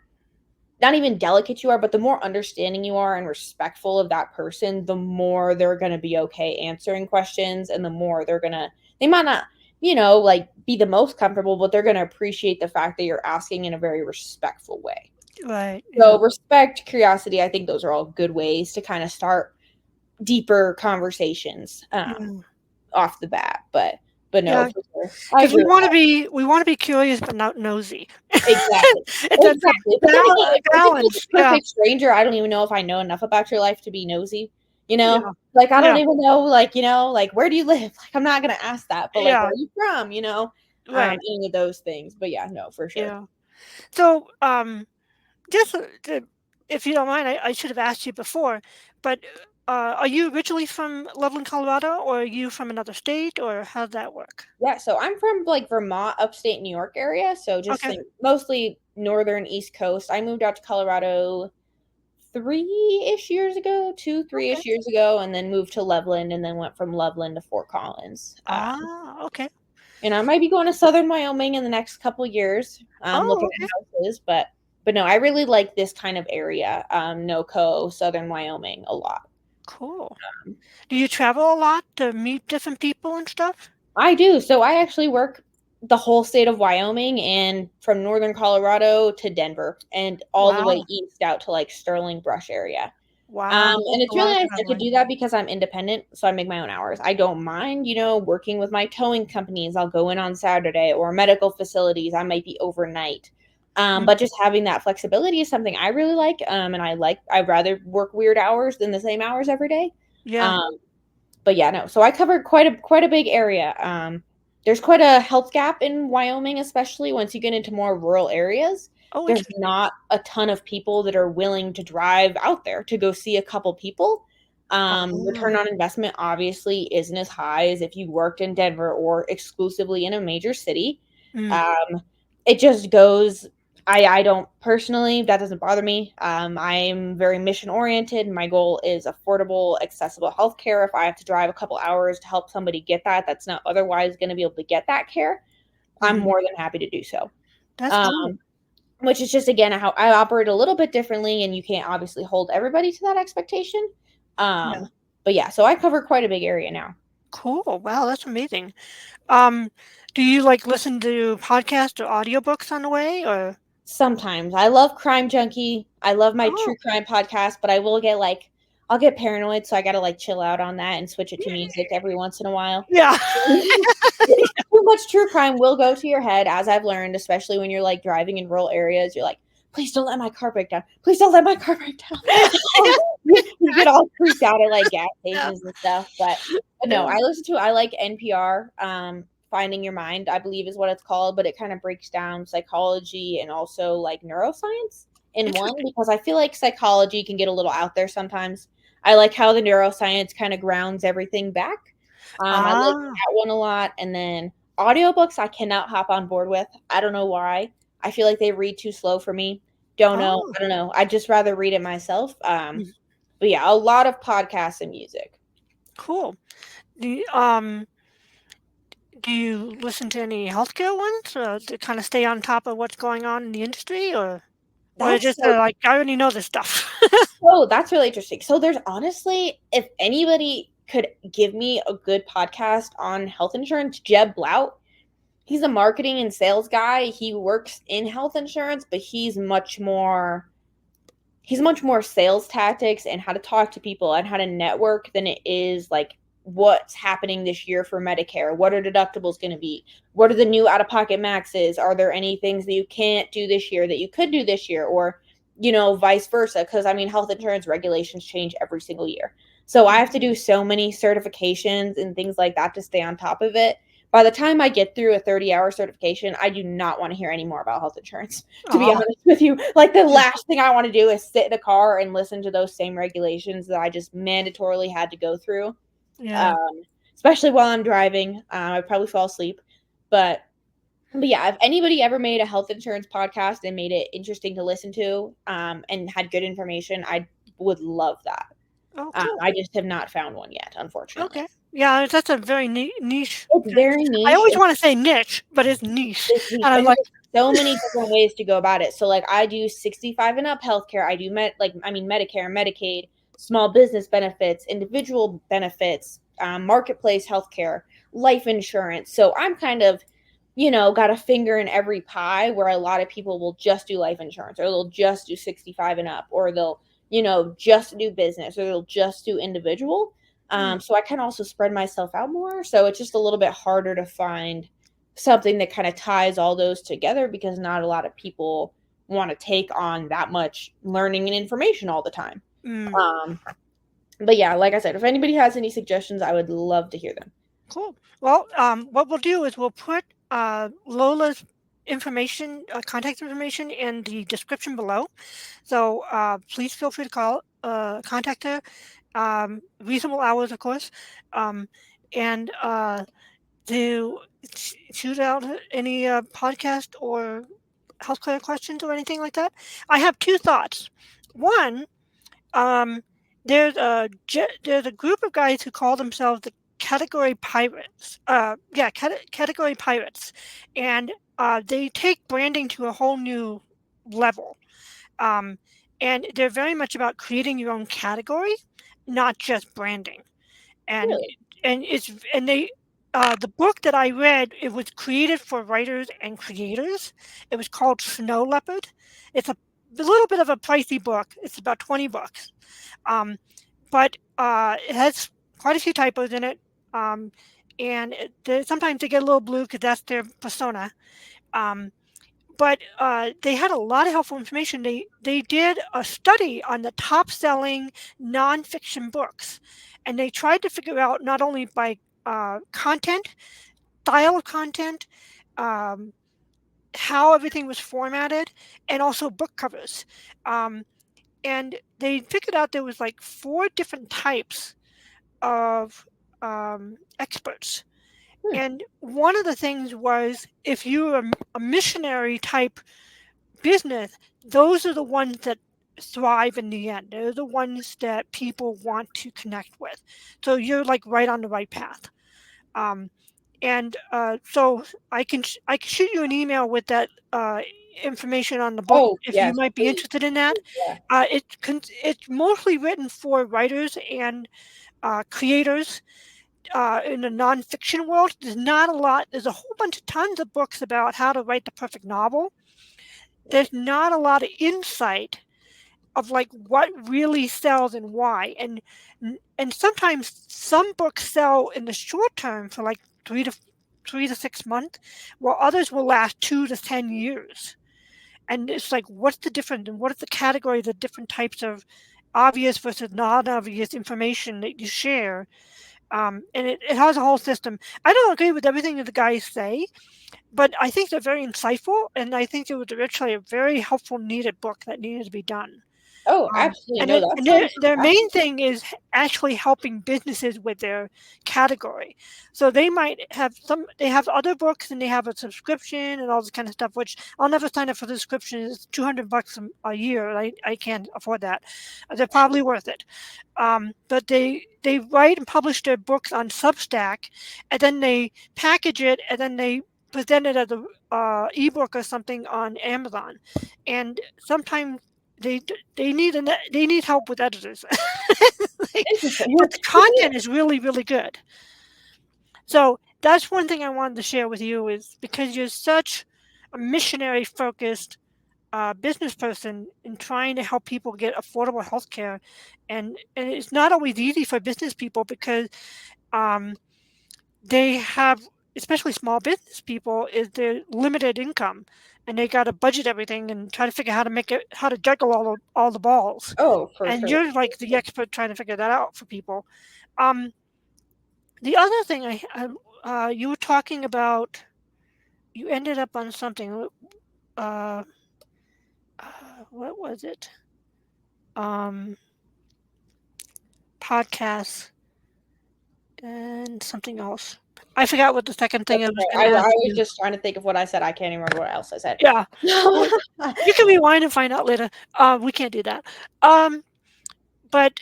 Speaker 2: not even delicate you are, but the more understanding you are and respectful of that person, the more they're going to be okay answering questions and the more they might not, like be the most comfortable, but they're going to appreciate the fact that you're asking in a very respectful way.
Speaker 1: right, yeah,
Speaker 2: So respect, curiosity, I think those are all good ways to kind of start deeper conversations
Speaker 1: yeah,
Speaker 2: off the bat. But no,
Speaker 1: yeah.
Speaker 2: for sure. I
Speaker 1: Because
Speaker 2: agree with that.
Speaker 1: we want to be curious but not nosy.
Speaker 2: Exactly.
Speaker 1: It's a
Speaker 2: Exactly. If it's like
Speaker 1: balance.
Speaker 2: a
Speaker 1: Yeah,
Speaker 2: perfect stranger, I don't even know if I know enough about your life to be nosy, you know?
Speaker 1: yeah,
Speaker 2: Like I don't
Speaker 1: yeah,
Speaker 2: even know, like, like where do you live? Like I'm not gonna ask that, but like
Speaker 1: yeah,
Speaker 2: where are you from,
Speaker 1: right,
Speaker 2: any of those things. But yeah, no, for sure.
Speaker 1: yeah. So, just if you don't mind, I should have asked you before, but are you originally from Loveland, Colorado, or are you from another state, or how did that work?
Speaker 2: Yeah, so I'm from like Vermont, upstate New York area, so just
Speaker 1: Okay,
Speaker 2: like mostly northern East Coast. I moved out to Colorado 3-ish years ago, two,
Speaker 1: okay.
Speaker 2: 3-ish years ago, and then moved to Loveland and then went from Loveland to Fort Collins.
Speaker 1: Okay.
Speaker 2: And I might be going to Southern Wyoming in the next couple years,
Speaker 1: Oh,
Speaker 2: looking
Speaker 1: okay.
Speaker 2: at houses, but no, I really like this kind of area, NoCo, Southern Wyoming, a lot.
Speaker 1: Cool. Do you travel a lot to meet different people and stuff?
Speaker 2: I do. So I actually work the whole state of Wyoming and from northern Colorado to Denver and all the way
Speaker 1: Wow.
Speaker 2: east out to like Sterling Brush area.
Speaker 1: Wow. That's
Speaker 2: And
Speaker 1: a
Speaker 2: it's
Speaker 1: lot
Speaker 2: really
Speaker 1: of
Speaker 2: nice I could
Speaker 1: traveling.
Speaker 2: do that because I'm independent, so I make my own hours. I don't mind, working with my towing companies. I'll go in on Saturday or medical facilities. I might be overnight.
Speaker 1: Mm,
Speaker 2: But just having that flexibility is something I really like. And I'd rather work weird hours than the same hours every day.
Speaker 1: yeah.
Speaker 2: Um, but yeah, no. So I covered quite a big area. There's quite a health gap in Wyoming, especially once you get into more rural areas.
Speaker 1: Oh,
Speaker 2: There's
Speaker 1: interesting.
Speaker 2: not a ton of people that are willing to drive out there to go see a couple people.
Speaker 1: Oh,
Speaker 2: Return on investment obviously isn't as high as if you worked in Denver or exclusively in a major city.
Speaker 1: mm,
Speaker 2: Um, it just goes I don't personally, that doesn't bother me. I'm very mission oriented. My goal is affordable, accessible healthcare. If I have to drive a couple hours to help somebody get that's not otherwise going to be able to get that care, I'm
Speaker 1: mhm.
Speaker 2: more than happy to do so.
Speaker 1: That's cool.
Speaker 2: Um, which is just again how I operate a little bit differently, and you can't obviously hold everybody to that expectation.
Speaker 1: Yeah.
Speaker 2: But yeah, so I cover quite a big area now.
Speaker 1: Cool. Wow, that's amazing. Um, do you like listen to podcasts or audiobooks on the way or
Speaker 2: Sometimes I love Crime Junkie. I love my
Speaker 1: Oh,
Speaker 2: true crime podcast, but I'll get paranoid, so I gotta like chill out on that and switch it to music every once in a while.
Speaker 1: yeah.
Speaker 2: Too much true crime will go to your head, as I've learned, especially when you're like driving in rural areas. You're like, please don't let my car break down. Please don't let my car break down. You get all creeped out at like gas
Speaker 1: Yeah.
Speaker 2: stations and stuff. But no,
Speaker 1: Yeah.
Speaker 2: I like NPR. Finding Your Mind, I believe is what it's called, but it kind of breaks down psychology and also like neuroscience in one
Speaker 1: Interesting.
Speaker 2: because I feel like psychology can get a little out there sometimes. I like how the neuroscience kind of grounds everything back. I like
Speaker 1: Ah.
Speaker 2: that one a lot. And then audiobooks, I cannot hop on board with. I don't know why. I feel like they read too slow for me. Don't know.
Speaker 1: Oh,
Speaker 2: I don't know. I'd just rather read it myself.
Speaker 1: mm,
Speaker 2: But yeah, a lot of podcasts and music.
Speaker 1: cool. Do you, do you listen to any healthcare ones to kind of stay on top of what's going on in the industry, or
Speaker 2: That's
Speaker 1: just
Speaker 2: so
Speaker 1: like I already know this stuff?
Speaker 2: Oh, that's really interesting. So there's honestly, if anybody could give me a good podcast on health insurance, Jeb Blount. He's a marketing and sales guy. He works in health insurance, but he's much more sales tactics and how to talk to people and how to network than it is like what's happening this year for Medicare. What are deductibles going to be? What are the new out of pocket maxes? Are there any things that you can't do this year that you could do this year? Or, vice versa. Because I mean, health insurance regulations change every single year. So I have to do so many certifications and things like that to stay on top of it. By the time I get through a 30-hour certification, I do not want to hear any more about health insurance, to be
Speaker 1: Oh,
Speaker 2: honest with you. Like the
Speaker 1: yeah,
Speaker 2: last thing I want to do is sit in a car and listen to those same regulations that I just mandatorily had to go through.
Speaker 1: yeah.
Speaker 2: Um, especially while I'm driving. I probably fall asleep, but yeah, if anybody ever made a health insurance podcast and made it interesting to listen to, and had good information, I would love that.
Speaker 1: Oh, cool.
Speaker 2: I just have not found one yet, unfortunately.
Speaker 1: Okay. Yeah, that's a very niche
Speaker 2: It's
Speaker 1: thing.
Speaker 2: very
Speaker 1: I
Speaker 2: niche
Speaker 1: always
Speaker 2: and
Speaker 1: want to say niche, but it's niche,
Speaker 2: it's niche,
Speaker 1: and I'm
Speaker 2: and
Speaker 1: like,
Speaker 2: there's so many different ways to go about it. So, like, I do 65 and up healthcare. I do Medicare, Medicaid, small business benefits, individual benefits, marketplace healthcare, life insurance. So I'm kind of, got a finger in every pie where a lot of people will just do life insurance or they'll just do 65 and up or they'll, just do business or they'll just do individual.
Speaker 1: mm,
Speaker 2: So I can also spread myself out more. So it's just a little bit harder to find something that kind of ties all those together because not a lot of people want to take on that much learning and information all the time.
Speaker 1: mm.
Speaker 2: Um, but yeah, like I said, if anybody has any suggestions, I would love to hear them.
Speaker 1: Cool. Well, what we'll do is we'll put Lola's contact information in the description below. So please feel free to contact her. Reasonable hours, of course, um, and to shoot out any podcast or healthcare questions or anything like that. I have two thoughts. One, um, there's a group of guys who call themselves the Category Pirates. Yeah, Category Pirates, and they take branding to a whole new level. Um, and they're very much about creating your own category, not just branding. And
Speaker 2: Really?
Speaker 1: they the book that I read, it was created for writers and creators. It was called Snow Leopard. It's a little bit of a pricey book. It's about 20 bucks. Um, but it has quite a few typos in it. Um, and sometimes they get a little blue because that's their persona. Um, but they had a lot of helpful information. They did a study on the top selling nonfiction books, and they tried to figure out not only by content, style of content, um, how everything was formatted, and also book covers. Um, and they figured out there was like four different types of experts.
Speaker 2: Hmm.
Speaker 1: And one of the things was if you're a missionary type business, those are the ones that thrive in the end. They're the ones that people want to connect with. So you're like right on the right path. Um, and so I can shoot you an email with that information on the book
Speaker 2: Oh,
Speaker 1: if you
Speaker 2: yes,
Speaker 1: might be
Speaker 2: please.
Speaker 1: interested in that.
Speaker 2: Yeah.
Speaker 1: It's mostly written for writers and creators in the nonfiction world. There's not a lot. There's a whole bunch of tons of books about how to write the perfect novel. There's not a lot of insight of like what really sells and why. And sometimes some books sell in the short term for like 3 to 6 months, while others will last 2 to 10 years. And it's like, what's the difference? And what is the category of the different types of obvious versus non-obvious information that you share? And it has a whole system. I don't agree with everything that the guys say, but I think they're very insightful, and I think it was actually a very helpful, needed book that needed to be done.
Speaker 2: Oh, absolutely.
Speaker 1: And
Speaker 2: No, that
Speaker 1: and
Speaker 2: sounds
Speaker 1: their main
Speaker 2: fantastic.
Speaker 1: thing is actually helping businesses with their category. So they might have they have other books and they have a subscription and all this kind of stuff, which I'll never sign up for the subscription. It's 200 bucks a year. I can't afford that. They're probably worth it. But they write and publish their books on Substack, and then they package it, and then they present it as a ebook or something on Amazon. And sometimes they they need help with editors. Like,
Speaker 2: Interesting.
Speaker 1: but the content is really good. So that's one thing I wanted to share with you is because you're such a missionary focused business person in trying to help people get affordable health care. And it's not always easy for business people because um, they have, especially small business people, is their limited income and they got to budget everything and try to figure how to make it, how to juggle all the balls.
Speaker 2: Oh, for
Speaker 1: And
Speaker 2: sure.
Speaker 1: you're like the expert trying to figure that out for people. Um, the other thing you were talking about, you ended up on something. Uh, what was it? Um, Podcasts and something else. I forgot what the second thing
Speaker 2: That's
Speaker 1: I was
Speaker 2: okay.
Speaker 1: going to
Speaker 2: I
Speaker 1: ask
Speaker 2: was
Speaker 1: you.
Speaker 2: just trying to think of what I said. I can't even remember what else I said.
Speaker 1: Yeah. Well, you can rewind and find out later. We can't do that. Um, but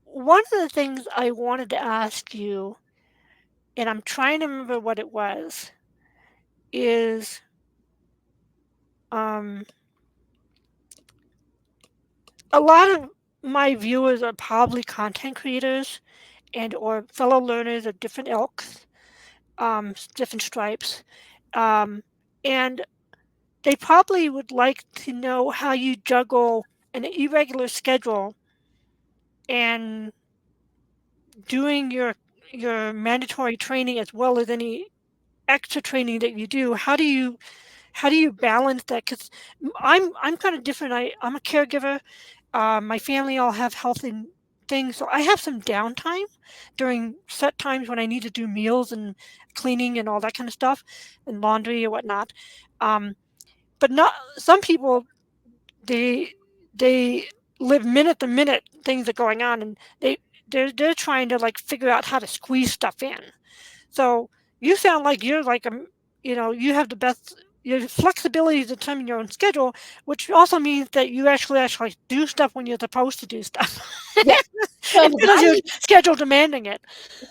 Speaker 1: one of the things I wanted to ask you, and I'm trying to remember what it was, is um, a lot of my viewers are probably content creators and or fellow learners of different ilks, different stripes, um, and they probably would like to know how you juggle an irregular schedule and doing your mandatory training as well as any extra training that you do. How do you balance that? Because I'm kind of different. I'm a caregiver. My family all have health and things, so I have some downtime during set times when I need to do meals and cleaning and all that kind of stuff, and laundry or whatnot. Um, but not some people they they live minute to minute. Things are going on, and they're trying to like figure out how to squeeze stuff in. So you sound like you're like you have the best your flexibility to determine your own schedule, which also means that you actually do stuff when you're supposed to do stuff
Speaker 2: Yeah. So
Speaker 1: instead of
Speaker 2: that
Speaker 1: your
Speaker 2: is
Speaker 1: schedule demanding it.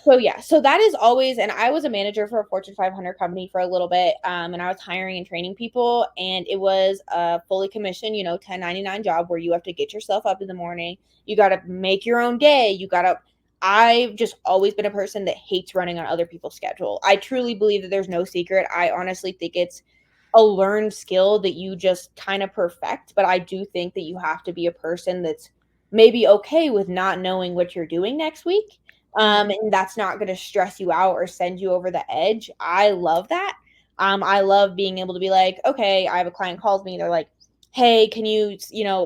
Speaker 2: So yeah, so that is always, and I was a manager for a Fortune 500 company for a little bit, and I was hiring and training people, and it was a fully commissioned, 1099 job where you have to get yourself up in the morning. You got to make your own day. You got to. I've just always been a person that hates running on other people's schedule. I truly believe that there's no secret. I honestly think it's a learned skill that you just kind of perfect, but I do think that you have to be a person that's maybe okay with not knowing what you're doing next week,
Speaker 1: Mhm,
Speaker 2: and that's not going to stress you out or send you over the edge. I love that. I love being able to be like, okay, I have a client calls me, they're like, hey, can you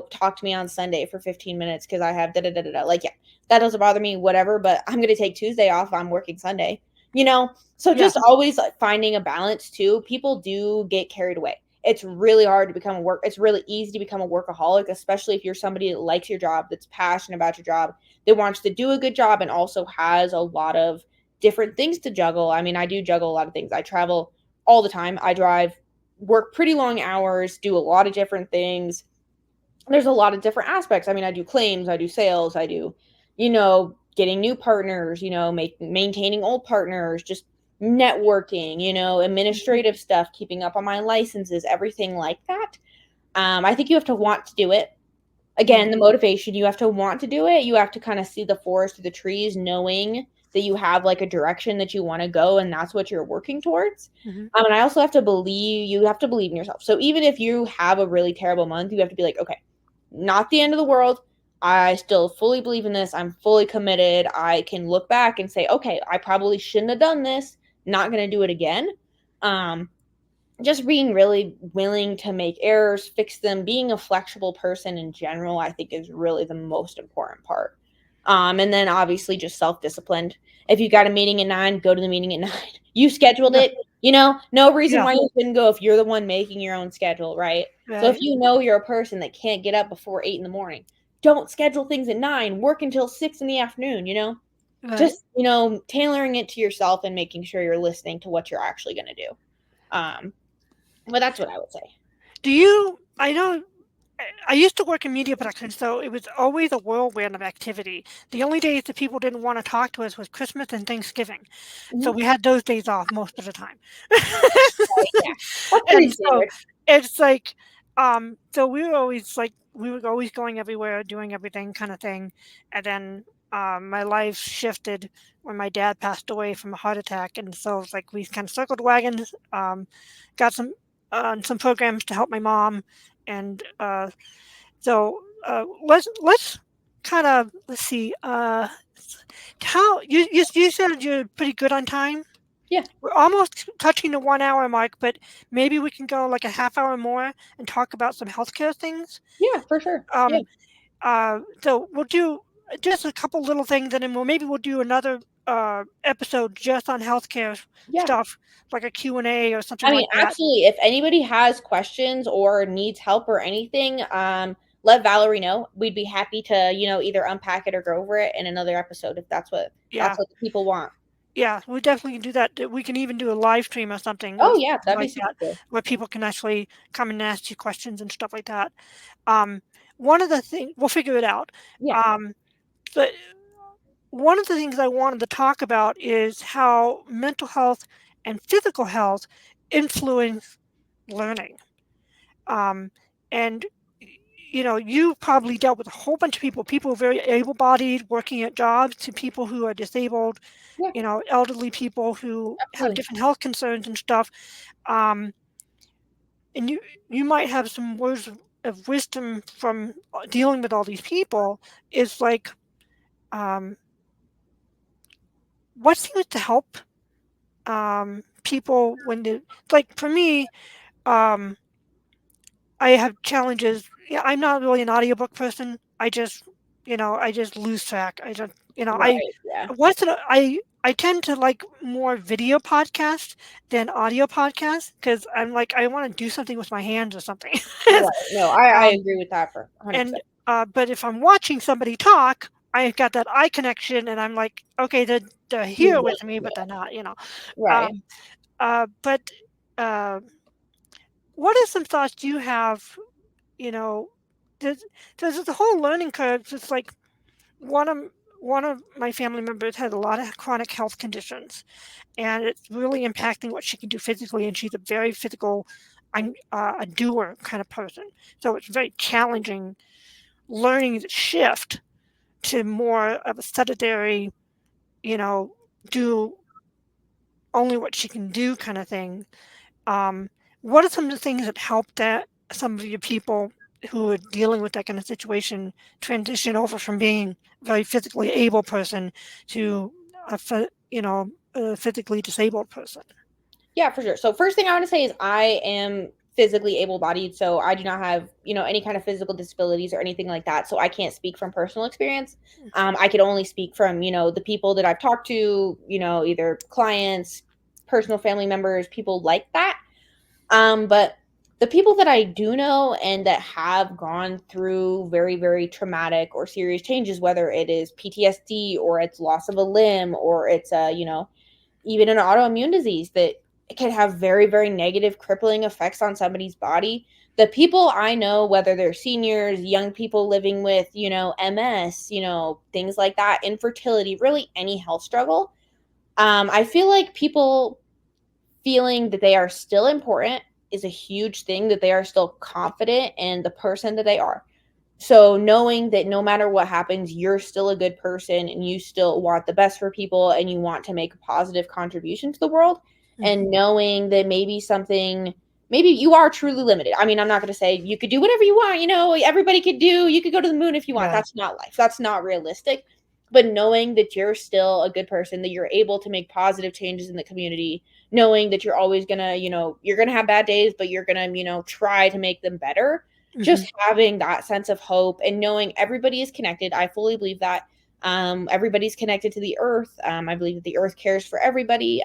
Speaker 2: talk to me on Sunday for 15 minutes because I have da da da da. Like, yeah, that doesn't bother me, whatever. But I'm going to take Tuesday off. I'm working Sunday. You know, so
Speaker 1: yeah,
Speaker 2: just always like finding a balance too. People do get carried away. It's really hard to become a work. It's really easy to become a workaholic, especially if you're somebody that likes your job, that's passionate about your job, that wants to do a good job, and also has a lot of different things to juggle. I mean, I do juggle a lot of things. I travel all the time. I drive, work pretty long hours, do a lot of different things. There's a lot of different aspects. I mean, I do claims, I do sales, I do, getting new partners, maintaining old partners, just networking,
Speaker 1: mhm,
Speaker 2: administrative stuff, keeping up on my licenses, everything like that. I think you have to want to do it. Again,
Speaker 1: mhm,
Speaker 2: the motivation, you have to want to do it. You have to kind of see the forest through the trees, knowing that you have like a direction that you want to go, and that's what you're working towards.
Speaker 1: mhm,
Speaker 2: And I also have to believe, you have to believe in yourself. So even if you have a really terrible month, you have to be like, okay, not the end of the world. I still fully believe in this. I'm fully committed. I can look back and say, okay, I probably shouldn't have done this. Not going to do it again. Um, just being really willing to make errors, fix them, being a flexible person in general, I think is really the most important part. And then obviously just self disciplined. If you got a meeting at 9, go to the meeting at 9. You scheduled
Speaker 1: yeah,
Speaker 2: it, no reason
Speaker 1: yeah,
Speaker 2: why you couldn't go if you're the one making your own schedule, right? So if
Speaker 1: right,
Speaker 2: you know you're a person that can't get up before 8 in the morning, don't schedule things at 9, work until 6 in the afternoon.
Speaker 1: right.
Speaker 2: Just, tailoring it to yourself and making sure you're listening to what you're actually going to do. Um, but that's what I would say.
Speaker 1: Do you? I know I used to work in media production, so it was always a whirlwind of activity. The only days that people didn't want to talk to us was Christmas and Thanksgiving. So
Speaker 2: Mhm.
Speaker 1: we had those days off most of the time.
Speaker 2: Right, yeah. That's pretty
Speaker 1: And so
Speaker 2: standard.
Speaker 1: it's like, so we were always like, we were always going everywhere, doing everything kind of thing. And then my life shifted when my dad passed away from a heart attack. And so it's like we kind of circled wagons, got some programs to help my mom. And let's kind of let's see. How you said you're pretty good on time.
Speaker 2: Yeah,
Speaker 1: We're almost touching the 1 hour mark, but maybe we can go like a half hour more and talk about some healthcare things.
Speaker 2: yeah, for sure. Yeah,
Speaker 1: Um, so we'll do just a couple little things, and then we'll do another episode just on healthcare
Speaker 2: yeah.
Speaker 1: stuff, like a Q&A or something
Speaker 2: I mean,
Speaker 1: like that.
Speaker 2: absolutely. If anybody has questions or needs help or anything, let Valerie know. We'd be happy to, either unpack it or go over it in another episode if
Speaker 1: Yeah.
Speaker 2: that's what the people want.
Speaker 1: Yeah, we definitely can do that. We can even do a live stream or something
Speaker 2: Oh yeah, that'd be
Speaker 1: like
Speaker 2: super
Speaker 1: that,
Speaker 2: cool.
Speaker 1: where people can actually come and ask you questions and stuff like that. Um, one of the things we'll figure it out.
Speaker 2: Yeah.
Speaker 1: Um, but one of the things I wanted to talk about is how mental health and physical health influence learning. Um, and you probably dealt with a whole bunch of people very able-bodied, working at jobs, to people who are disabled,
Speaker 2: Yeah,
Speaker 1: elderly people who have
Speaker 2: absolutely.
Speaker 1: different health concerns and stuff. Um, and you might have some words of wisdom from dealing with all these people. Is like, um, what seems to help people when they, like, for me, um, I have challenges. Yeah, I'm not really an audiobook person. I just lose track. I don't, I
Speaker 2: Right. Yeah.
Speaker 1: once in a, I tend to like more video podcasts than audio podcasts because I'm like I want to do something with my hands or something.
Speaker 2: Right. No, I
Speaker 1: um,
Speaker 2: agree with that for
Speaker 1: and
Speaker 2: 100%.
Speaker 1: but if I'm watching somebody talk, I've got that eye connection, and I'm like, okay, they're
Speaker 2: You
Speaker 1: here
Speaker 2: will.
Speaker 1: with me, but
Speaker 2: Yeah.
Speaker 1: they're not.
Speaker 2: Right.
Speaker 1: Um, but uh, what are some thoughts you have? You know, there's there's the whole learning curve. It's like one of one of my family members had a lot of chronic health conditions, and it's really impacting what she can do physically. And she's a very physical, a doer kind of person. So it's very challenging learning the shift to more of a sedentary, you know, do only what she can do kind of thing. Um, what are some of the things that help that some of your people who are dealing with that kind of situation transition over from being a very physically able person to a physically disabled person?
Speaker 2: Yeah, for sure. So first thing I want to say is I am physically able-bodied, so I do not have, any kind of physical disabilities or anything like that. So I can't speak from personal experience. I can only speak from, the people that I've talked to, either clients, personal family members, people like that. But the people that I do know and that have gone through very, very traumatic or serious changes, whether it is PTSD or it's loss of a limb or it's even an autoimmune disease that can have very, very negative, crippling effects on somebody's body. The people I know, whether they're seniors, young people living with, MS, things like that, infertility, really any health struggle, I feel like people feeling that they are still important is a huge thing, that they are still confident in the person that they are. So knowing that no matter what happens, you're still a good person and you still want the best for people and you want to make a positive contribution to the world,
Speaker 1: Mhm.
Speaker 2: and knowing that maybe you are truly limited. I mean, I'm not going to say you could do whatever you want, everybody could do, you could go to the moon if you want.
Speaker 1: Yeah.
Speaker 2: That's not life. That's not realistic. But knowing that you're still a good person, that you're able to make positive changes in the community, knowing that you're always going to, you're going to have bad days, but you're going to, try to make them better. Just
Speaker 1: Mhm.
Speaker 2: having that sense of hope and knowing everybody is connected. I fully believe that. Everybody's connected to the earth. I believe that the earth cares for everybody.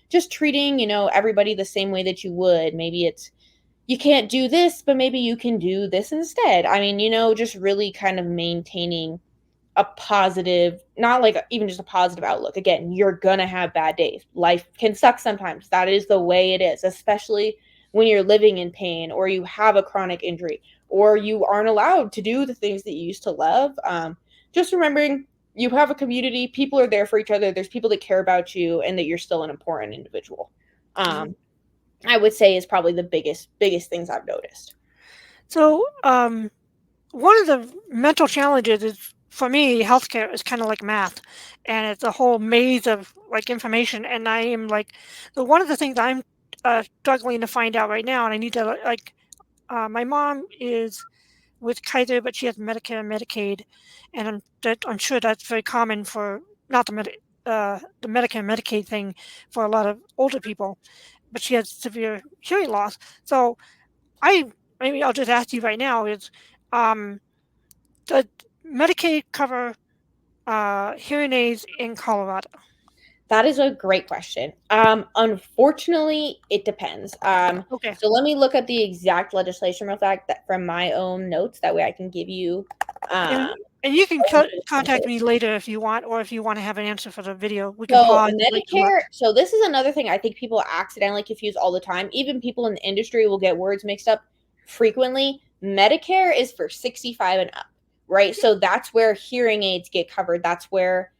Speaker 2: Just treating, everybody the same way that you would. Maybe it's you can't do this, but maybe you can do this instead. I mean, just really kind of maintaining a positive, not like even just a positive outlook. Again, you're gonna have bad days. Life can suck sometimes. That is the way it is, especially when you're living in pain or you have a chronic injury or you aren't allowed to do the things that you used to love. Just remembering you have a community, people are there for each other, there's people that care about you, and that you're still an important individual.
Speaker 1: Mm.
Speaker 2: um, I would say is probably the biggest things I've noticed.
Speaker 1: So, one of the mental challenges is for me, healthcare is kind of like math, and it's a whole maze of like information. And I am like, so one of the things I'm struggling to find out right now, and I need to like, my mom is with Kaiser, but she has Medicare and Medicaid, and I'm sure that's very common for not the Medicare and Medicaid thing for a lot of older people, but she has severe hearing loss. So I maybe I'll just ask you right now is, um, does Medicaid cover hearing aids in Colorado?
Speaker 2: That is a great question. Unfortunately, it depends.
Speaker 1: Okay.
Speaker 2: So let me look at the exact legislation real fast that from my own notes. That way, I can give you
Speaker 1: And
Speaker 2: um,
Speaker 1: and you can contact
Speaker 2: percentage.
Speaker 1: me later if you want, or if you want to have an answer for the video, we can
Speaker 2: So
Speaker 1: pause and let you look.
Speaker 2: Medicare. So this is another thing I think people accidentally confuse all the time. Even people in the industry will get words mixed up frequently. Medicare is for 65 and up, right? So that's where hearing aids get covered. That's where,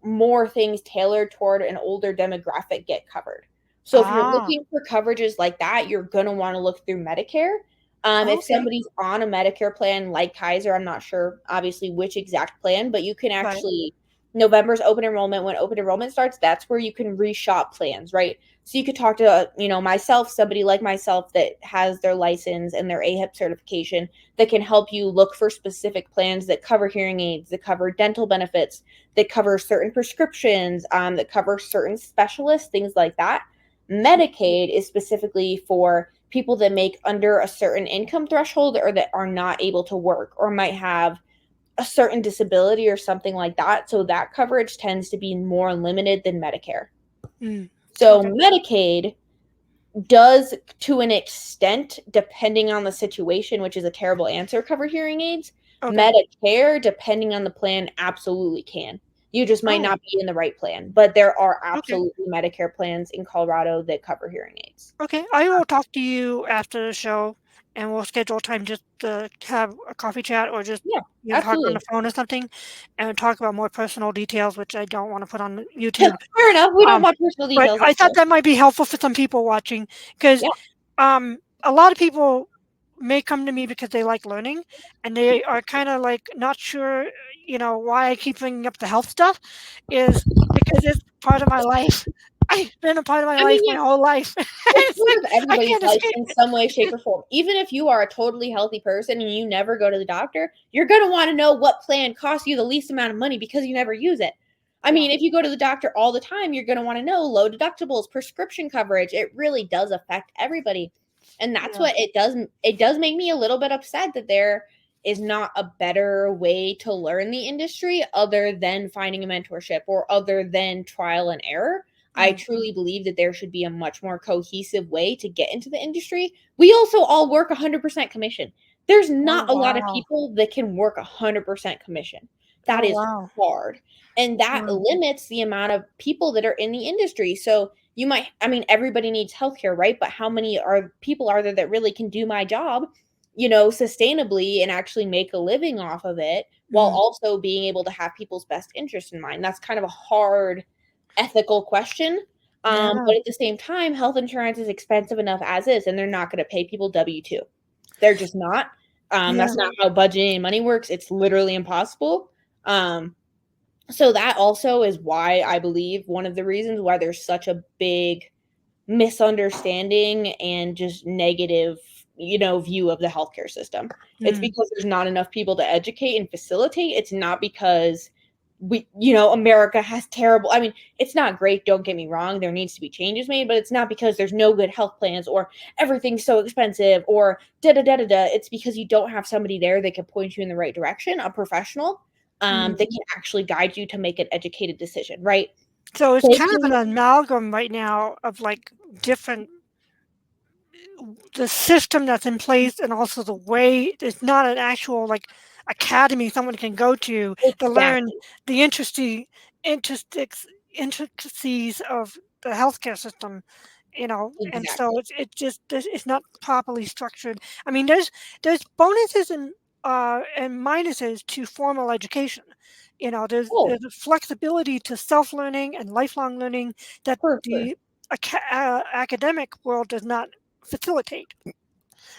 Speaker 2: more things tailored toward an older demographic get covered. So if you're
Speaker 1: Ah,
Speaker 2: looking for coverages like that, you're going to want to look through Medicare. If
Speaker 1: okay.
Speaker 2: somebody's on a Medicare plan like Kaiser, I'm not sure obviously which exact plan, but you can
Speaker 1: Right.
Speaker 2: actually November's open enrollment. When open enrollment starts, that's where you can reshop plans, right? So you could talk to, myself, somebody like myself that has their license and their AHIP certification that can help you look for specific plans that cover hearing aids, that cover dental benefits, that cover certain prescriptions, that cover certain specialists, things like that. Medicaid is specifically for people that make under a certain income threshold or that are not able to work or might have a certain disability or something like that. So that coverage tends to be more limited than Medicare.
Speaker 1: Mm.
Speaker 2: So
Speaker 1: Okay.
Speaker 2: Medicaid does, to an extent, depending on the situation, which is a terrible answer, cover hearing aids.
Speaker 1: Okay.
Speaker 2: Medicare, depending on the plan, absolutely can. You just might
Speaker 1: Oh,
Speaker 2: not be in the right plan, but there are
Speaker 1: okay.
Speaker 2: absolutely Medicare plans in Colorado that cover hearing aids.
Speaker 1: Okay. I will talk to you after the show, and we'll schedule time just to have a coffee chat, or just
Speaker 2: Yeah,
Speaker 1: talk on the
Speaker 2: absolutely.
Speaker 1: phone or something, and talk about more personal details, which I don't want to put on YouTube.
Speaker 2: Fair enough. We don't
Speaker 1: Um,
Speaker 2: want personal
Speaker 1: but
Speaker 2: details.
Speaker 1: I thought that might be helpful for some people watching, because
Speaker 2: Yeah.
Speaker 1: a lot of people may come to me because they like learning, and they are kind of like not sure, why I keep bringing up the health stuff, is because it's part of my life. It's been a part of my
Speaker 2: I mean,
Speaker 1: life my
Speaker 2: yeah,
Speaker 1: whole life.
Speaker 2: it's
Speaker 1: It's
Speaker 2: part
Speaker 1: like
Speaker 2: of
Speaker 1: I
Speaker 2: everybody's
Speaker 1: can't
Speaker 2: life
Speaker 1: escape
Speaker 2: in
Speaker 1: it.
Speaker 2: some way, shape, or form. Even if you are a totally healthy person and you never go to the doctor, you're going to want to know what plan costs you the least amount of money because you never use it. I
Speaker 1: Yeah,
Speaker 2: mean, if you go to the doctor all the time, you're going to want to know low deductibles, prescription coverage. It really does affect everybody. And that's
Speaker 1: yeah,
Speaker 2: what it does. It does make me a little bit upset that there is not a better way to learn the industry other than finding a mentorship or other than trial and error. I
Speaker 1: mm,
Speaker 2: truly believe that there should be a much more cohesive way to get into the industry. We also all work 100% commission. There's
Speaker 1: oh
Speaker 2: not a lot of
Speaker 1: wow,
Speaker 2: people that can work 100% commission. That
Speaker 1: oh
Speaker 2: is
Speaker 1: wow,
Speaker 2: hard. And that
Speaker 1: mm,
Speaker 2: limits the amount of people that are in the industry. So you might, I mean, everybody needs healthcare, right? But how many people are there that really can do my job, sustainably and actually make a living off of it while
Speaker 1: mm,
Speaker 2: also being able to have people's best interest in mind? That's kind of a hard ethical question.
Speaker 1: yeah,
Speaker 2: But at the same time, health insurance is expensive enough as is, and they're not going to pay people W-2. They're just not.
Speaker 1: yeah,
Speaker 2: That's not how budgeting and money works. It's literally impossible. Um, so that also is why I believe one of the reasons why there's such a big misunderstanding and just negative, view of the healthcare system. It's
Speaker 1: mm,
Speaker 2: because there's not enough people to educate and facilitate. It's not because America has terrible, I mean, it's not great, don't get me wrong. There needs to be changes made, but it's not because there's no good health plans or everything's so expensive or da da da da da. It's because you don't have somebody there that can point you in the right direction, a professional
Speaker 1: mm.
Speaker 2: that can actually guide you to make an educated decision, right?
Speaker 1: So it's kind of
Speaker 2: Taking
Speaker 1: an amalgam right now of like different the system that's in place, and also the way it's not an actual like academy someone can go to learn
Speaker 2: exactly,
Speaker 1: the intristics intricacies of the healthcare system, and so
Speaker 2: exactly.
Speaker 1: it's not properly structured. I mean, there's bonuses and minuses to formal education.
Speaker 2: Oh,
Speaker 1: There's a flexibility to self-learning and lifelong learning that
Speaker 2: for sure.
Speaker 1: the academic world does not facilitate.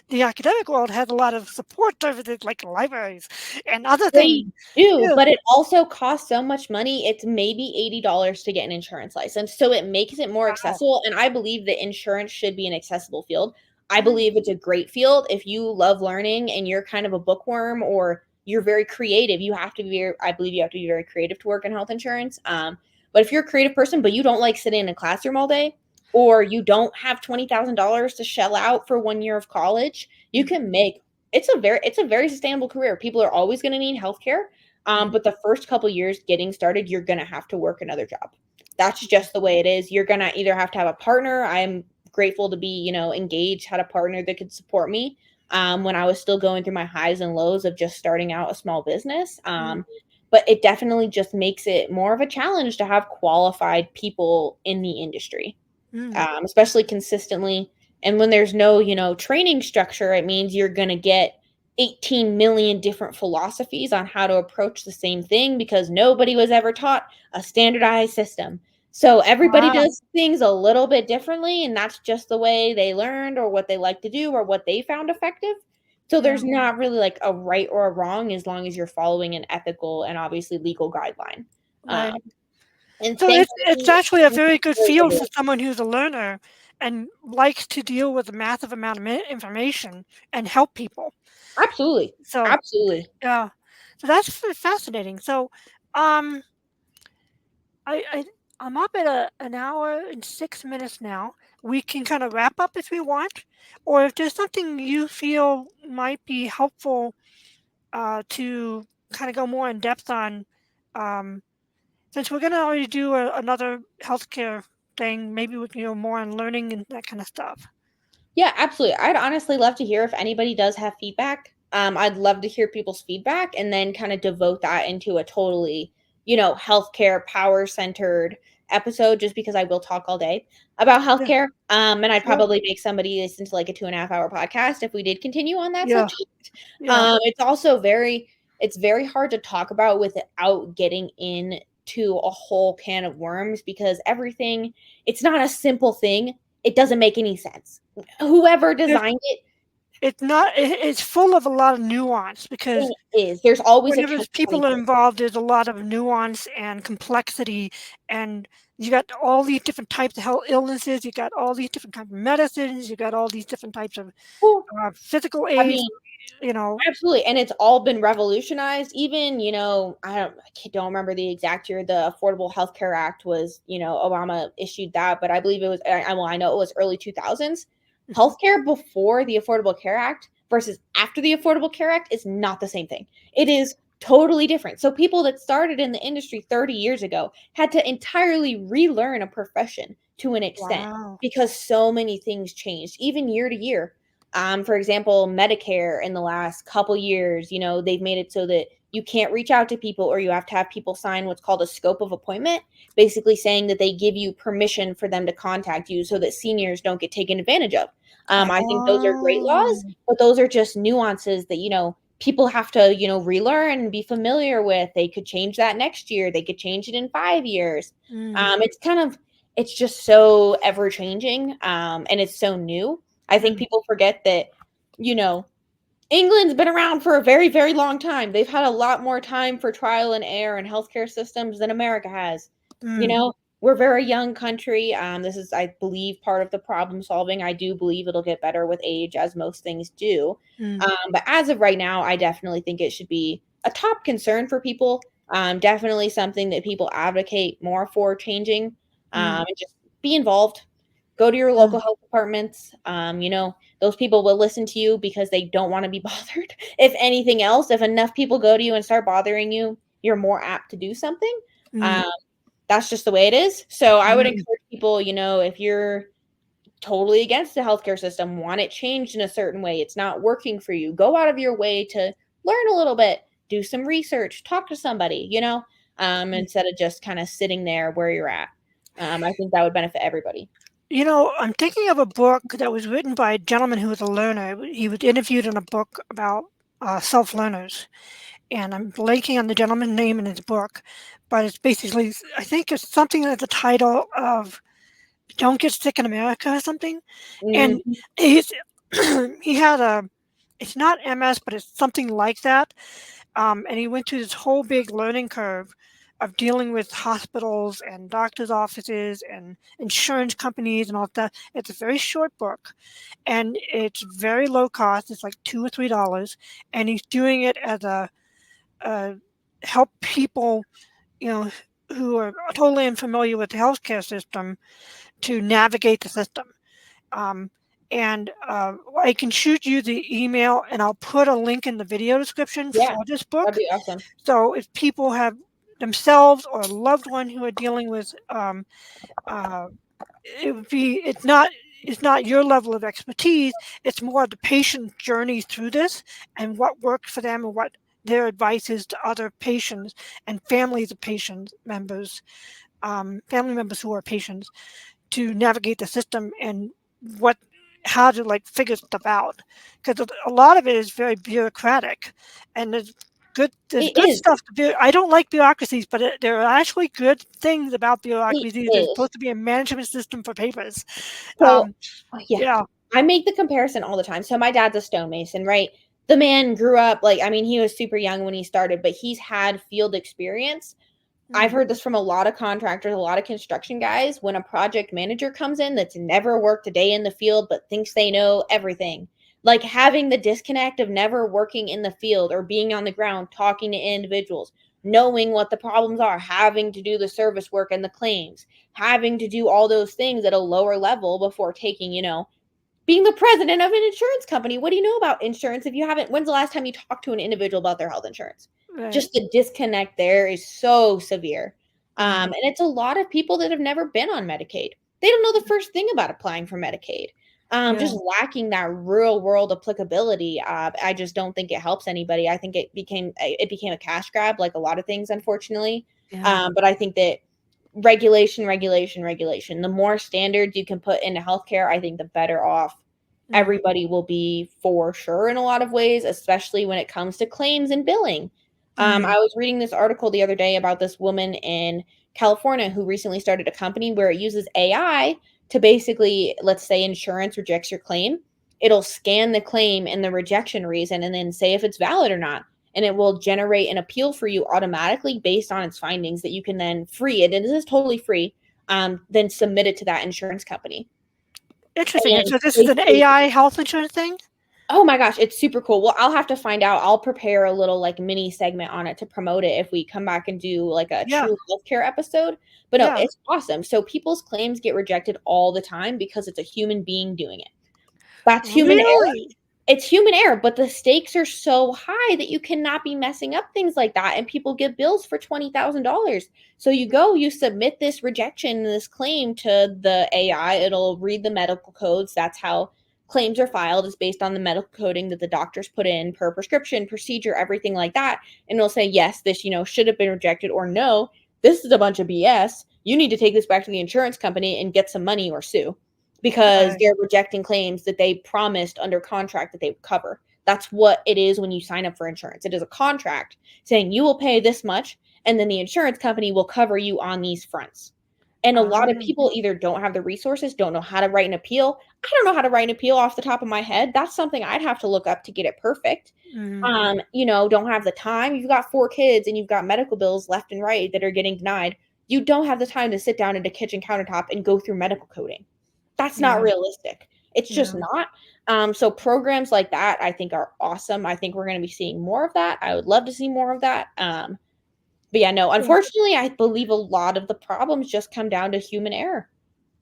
Speaker 1: The academic world has a lot of support over the like libraries and other
Speaker 2: They
Speaker 1: things.
Speaker 2: do,
Speaker 1: Yeah.
Speaker 2: but it also costs so much money. It's maybe $80 to get an insurance license. So it makes it more
Speaker 1: Wow.
Speaker 2: accessible. And I believe that insurance should be an accessible field. I
Speaker 1: Mm,
Speaker 2: believe it's a great field. If you love learning and you're kind of a bookworm or you're very creative, I believe you have to be very creative to work in health insurance. But if you're a creative person, but you don't like sitting in a classroom all day, or you don't have $20,000 to shell out for 1 year of college, you
Speaker 1: mm,
Speaker 2: can make it's a very sustainable career. People are always going to need healthcare,
Speaker 1: mhm.
Speaker 2: but the first couple years getting started, you're going to have to work another job. That's just the way it is. You're gonna either have to have a partner. I'm grateful to be, engaged, had a partner that could support me when I was still going through my highs and lows of just starting out a small business.
Speaker 1: Mm,
Speaker 2: But it definitely just makes it more of a challenge to have qualified people in the industry,
Speaker 1: mm,
Speaker 2: especially consistently. And when there's no, training structure, it means you're going to get 18 million different philosophies on how to approach the same thing because nobody was ever taught a standardized system. So everybody
Speaker 1: wow,
Speaker 2: does things a little bit differently, and that's just the way they learned or what they like to do or what they found effective. So
Speaker 1: yeah,
Speaker 2: there's not really like a right or a wrong as long as you're following an ethical and obviously legal guideline. Um,
Speaker 1: right.
Speaker 2: and
Speaker 1: So it's
Speaker 2: thankfully,
Speaker 1: actually a
Speaker 2: it's
Speaker 1: very good
Speaker 2: very
Speaker 1: field for
Speaker 2: rewarding.
Speaker 1: someone who's a learner and likes to deal with a massive amount of information and help people.
Speaker 2: Absolutely.
Speaker 1: So,
Speaker 2: Absolutely.
Speaker 1: yeah. So that's fascinating. So, um, I, I I'm up at an hour and 6 minutes now. We can kind of wrap up if we want, or if there's something you feel might be helpful to kind of go more in depth on. Um, since we're gonna already do another healthcare thing, maybe we can go more on learning and that kind of stuff.
Speaker 2: Yeah, absolutely. I'd honestly love to hear if anybody does have feedback. I'd love to hear people's feedback and then kind of devote that into a totally, healthcare power centered episode just because I will talk all day about
Speaker 1: Yeah,
Speaker 2: healthcare. And I'd
Speaker 1: sure.
Speaker 2: probably make somebody listen to like a 2.5 hour podcast if we did continue on that
Speaker 1: Yeah,
Speaker 2: subject.
Speaker 1: yeah.
Speaker 2: It's also it's very hard to talk about without getting into a whole can of worms because everything, it's not a simple thing. It doesn't make any sense. Whoever
Speaker 1: It,
Speaker 2: designed it,
Speaker 1: it's not. It's full of a lot of nuance because
Speaker 2: it is. There's always a
Speaker 1: whenever
Speaker 2: catch
Speaker 1: there's people
Speaker 2: 22.
Speaker 1: involved, there's a lot of nuance and complexity, and you got all these different types of health illnesses. You got all these different kinds of medicines. You got all these different types of
Speaker 2: Well,
Speaker 1: physical
Speaker 2: I
Speaker 1: aids.
Speaker 2: mean,
Speaker 1: You know,
Speaker 2: absolutely, and it's all been revolutionized. Even, I don't remember the exact year the Affordable Health Care Act was, Obama issued that, but I believe it was I know it was early 2000s.
Speaker 1: mhm.
Speaker 2: Healthcare before the Affordable Care Act versus after the Affordable Care Act is not the same thing. It is totally different. So people that started in the industry 30 years ago had to entirely relearn a profession to an extent
Speaker 1: Wow.
Speaker 2: because so many things changed, even year to year. For example, Medicare in the last couple years, they've made it so that you can't reach out to people or you have to have people sign what's called a scope of appointment, basically saying that they give you permission for them to contact you so that seniors don't get taken advantage of. I think those are great laws,
Speaker 1: Oh.
Speaker 2: but those are just nuances that, people have to, relearn and be familiar with. They could change that next year. They could change it in 5 years.
Speaker 1: Mm,
Speaker 2: It's just so ever changing, and it's so new. I think
Speaker 1: mm,
Speaker 2: people forget that, you know, England's been around for a very, very long time. They've had a lot more time for trial and error in healthcare systems than America has. You
Speaker 1: mm,
Speaker 2: know, we're a very young country. This is, I believe, part of the problem solving. I do believe it'll get better with age, as most things do.
Speaker 1: mm,
Speaker 2: But as of right now, I definitely think it should be a top concern for people. Definitely something that people advocate more for changing.
Speaker 1: mm,
Speaker 2: And just be involved. Go to your
Speaker 1: mm,
Speaker 2: local health departments. Those people will listen to you because they don't want to be bothered. If anything else, if enough people go to you and start bothering you, you're more apt to do something.
Speaker 1: mm,
Speaker 2: Um, that's just the way it is. So I would
Speaker 1: mm.
Speaker 2: encourage people, if you're totally against the healthcare system, want it changed in a certain way, it's not working for you, go out of your way to learn a little bit, do some research, talk to somebody, instead of just kind of sitting there where you're at. I think that would benefit everybody.
Speaker 1: I'm thinking of a book that was written by a gentleman who was a learner. He was interviewed in a book about self learners, and I'm blanking on the gentleman's name in his book, but it's basically, I think it's something like the title of "Don't Get Sick in America" or something. And
Speaker 2: Mhm.
Speaker 1: he's he had it's not MS, but it's something like that. And he went through this whole big learning curve of dealing with hospitals and doctors' offices and insurance companies and all that. It's a very short book, and it's very low cost. It's like $2 or $3, and he's doing it as a help people, you know, who are totally unfamiliar with the healthcare system to navigate the system. Um, and I can shoot you the email, and I'll put a link in the video description
Speaker 2: Yeah,
Speaker 1: for this
Speaker 2: that'd
Speaker 1: book.
Speaker 2: be awesome.
Speaker 1: So if people have themselves or a loved one who are dealing with uh, it would be it's not your level of expertise. It's more the patient journey through this and what worked for them and what their advice is to other patients and families of patient members, family members who are patients, to navigate the system and what how to like figure stuff out, because a lot of it is very bureaucratic, and there's
Speaker 2: It
Speaker 1: good
Speaker 2: is.
Speaker 1: stuff I don't like bureaucracies, but there are actually good things about
Speaker 2: It
Speaker 1: bureaucracies. There's
Speaker 2: is.
Speaker 1: supposed to be a management system for papers.
Speaker 2: So,
Speaker 1: um,
Speaker 2: yeah,
Speaker 1: yeah.
Speaker 2: I make the comparison all the time. So my dad's a stonemason, right? The man grew up like, I mean, he was super young when he started, but he's had field experience. I've
Speaker 1: Mm,
Speaker 2: heard this from a lot of contractors, a lot of construction guys. When a project manager comes in that's never worked a day in the field but thinks they know everything, like having the disconnect of never working in the field or being on the ground talking to individuals, knowing what the problems are, having to do the service work and the claims, having to do all those things at a lower level before taking, being the president of an insurance company. What do you know about insurance if you haven't? When's the last time you talked to an individual about their health insurance?
Speaker 1: right.
Speaker 2: Just the disconnect there is so severe.
Speaker 1: Mm,
Speaker 2: And it's a lot of people that have never been on Medicaid. They don't know the first thing about applying for Medicaid.
Speaker 1: yeah.
Speaker 2: Just lacking that real world applicability. I just don't think it helps anybody. I think it became a cash grab, like a lot of things, unfortunately.
Speaker 1: Yeah.
Speaker 2: But I think that regulation, regulation, regulation. The more standards you can put into healthcare, I think the better off
Speaker 1: Mm,
Speaker 2: everybody will be for sure in a lot of ways, especially when it comes to claims and billing.
Speaker 1: mm,
Speaker 2: I was reading this article the other day about this woman in California who recently started a company where it uses AI to basically, let's say insurance rejects your claim, it'll scan the claim and the rejection reason and then say if it's valid or not, and it will generate an appeal for you automatically based on its findings that you can then free it, and this is totally free, then submit it to that insurance company.
Speaker 1: interesting. And
Speaker 2: And
Speaker 1: so this is an
Speaker 2: basically,
Speaker 1: AI health insurance thing.
Speaker 2: oh my gosh, it's super cool. Well, I'll have to find out. I'll prepare a little like mini segment on it to promote it if we come back and do like a
Speaker 1: Yeah.
Speaker 2: true healthcare episode. But no,
Speaker 1: Yeah.
Speaker 2: it's awesome. So people's claims get rejected all the time because it's a human being doing it. That's human error.
Speaker 1: Really.
Speaker 2: It's human error, but the stakes are so high that you cannot be messing up things like that. And people get bills for $20,000. So you go, you submit this rejection, this claim to the AI. It'll read the medical codes. That's how claims are filed, is based on the medical coding that the doctors put in per prescription, procedure, everything like that. And it'll say, yes, this, should have been rejected, or no, this is a bunch of BS. You need to take this back to the insurance company and get some money or sue, because
Speaker 1: Right.
Speaker 2: they're rejecting claims that they promised under contract that they would cover. That's what it is when you sign up for insurance. It is a contract saying you will pay this much, and then the insurance company will cover you on these fronts. And a lot of
Speaker 1: Um,
Speaker 2: people either don't have the resources, don't know how to write an appeal. I don't know how to write an appeal off the top of my head. That's something I'd have to look up to get it perfect.
Speaker 1: mm,
Speaker 2: Don't have the time. You've got 4 kids and you've got medical bills left and right that are getting denied. You don't have the time to sit down at a kitchen countertop and go through medical coding. That's not
Speaker 1: yeah.
Speaker 2: realistic. It's just
Speaker 1: Yeah.
Speaker 2: not. So programs like that, I think, are awesome. I think we're going to be seeing more of that. I would love to see more of that. But yeah, no, unfortunately, I believe a lot of the problems just come down to human error.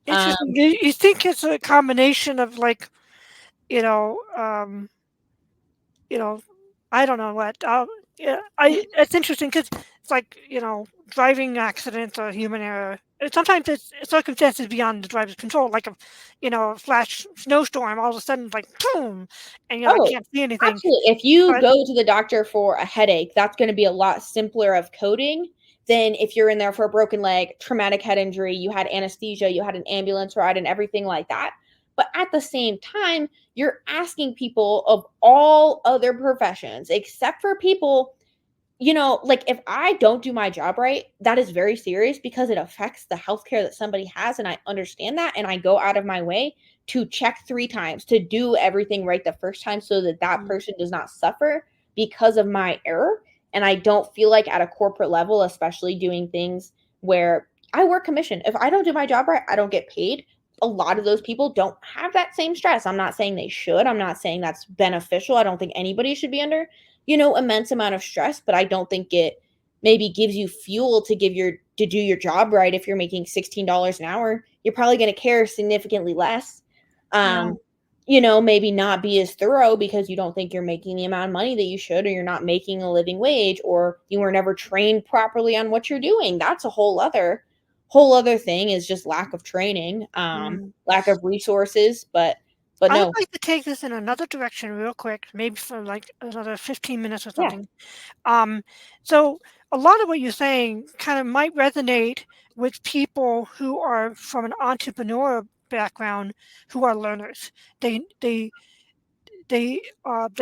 Speaker 2: Um,
Speaker 1: Interesting. You think it's a combination of like, you know, um, you know, I don't know what. Yeah, it's interesting because it's like driving accidents are human error. And sometimes it's circumstances beyond the driver's control, like a flash snowstorm. All of a sudden, like boom, and I
Speaker 2: oh,
Speaker 1: can't see anything.
Speaker 2: absolutely. If you
Speaker 1: But
Speaker 2: go to the doctor for a headache, that's going to be a lot simpler of coding than if you're in there for a broken leg, traumatic head injury, you had anesthesia, you had an ambulance ride, and everything like that. But at the same time, you're asking people of all other professions, except for people, like if I don't do my job right, that is very serious because it affects the healthcare that somebody has. And I understand that. And I go out of my way to check 3 times to do everything right the first time so that that
Speaker 1: mm,
Speaker 2: person does not suffer because of my error. And I don't feel like at a corporate level, especially doing things where I work commission, if I don't do my job right, I don't get paid. A lot of those people don't have that same stress. I'm not saying they should. I'm not saying that's beneficial. I don't think anybody should be under immense amount of stress, but I don't think it maybe gives you fuel to do your job right. If you're making $16 an hour, you're probably going to care significantly less.
Speaker 1: yeah.
Speaker 2: Um, maybe not be as thorough because you don't think you're making the amount of money that you should, or you're not making a living wage, or you were never trained properly on what you're doing. That's a whole other thing, is just lack of training,
Speaker 1: Mm.
Speaker 2: lack of resources, but
Speaker 1: I would
Speaker 2: no.
Speaker 1: like to take this in another direction real quick, maybe for like another 15 minutes or
Speaker 2: Yeah.
Speaker 1: something. Um, so a lot of what you're saying kind of might resonate with people who are from an entrepreneur background who are learners. They they they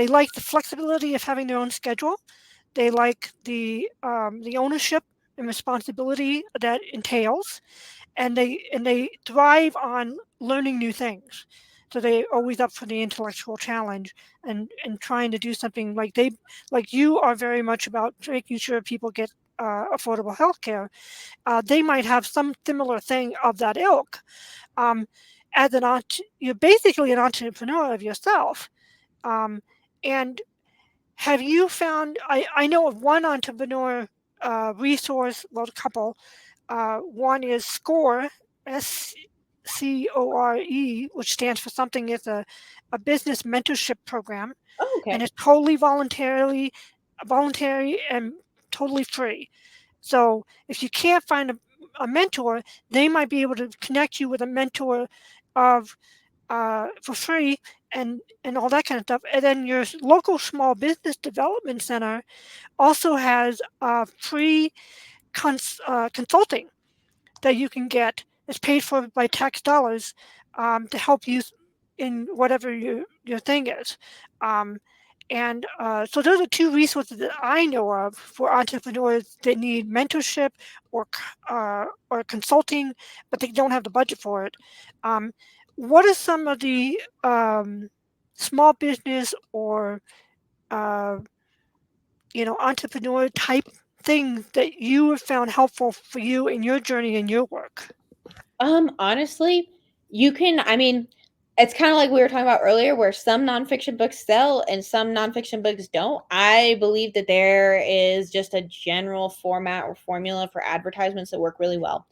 Speaker 1: like the flexibility of having their own schedule. They like the ownership and responsibility that entails, and they thrive on learning new things. So they're always up for the intellectual challenge and trying to do something like you are very much about making sure people get affordable health care. They might have some similar thing of that ilk. Um, as you're basically an entrepreneur of yourself. Um, and have you found? I know of one entrepreneur resource, well, a couple. One is SCORE, SCORE, which stands for something. It's a business mentorship program,
Speaker 2: Oh,
Speaker 1: and
Speaker 2: okay.
Speaker 1: it's totally voluntary and totally free. So if you can't find a mentor, they might be able to connect you with a mentor of for free and all that kind of stuff. And then your local small business development center also has free consulting that you can get. It's paid for by tax dollars to help you in whatever your thing is. Um, and so those are two resources that I know of for entrepreneurs that need mentorship or or consulting, but they don't have the budget for it. Um, what are some of the small business or uh, entrepreneur type things that you have found helpful for you in your journey in your work?
Speaker 2: Honestly, I mean, it's kind of like we were talking about earlier, where some nonfiction books sell and some nonfiction books don't. I believe that there is just a general format or formula for advertisements that work really well.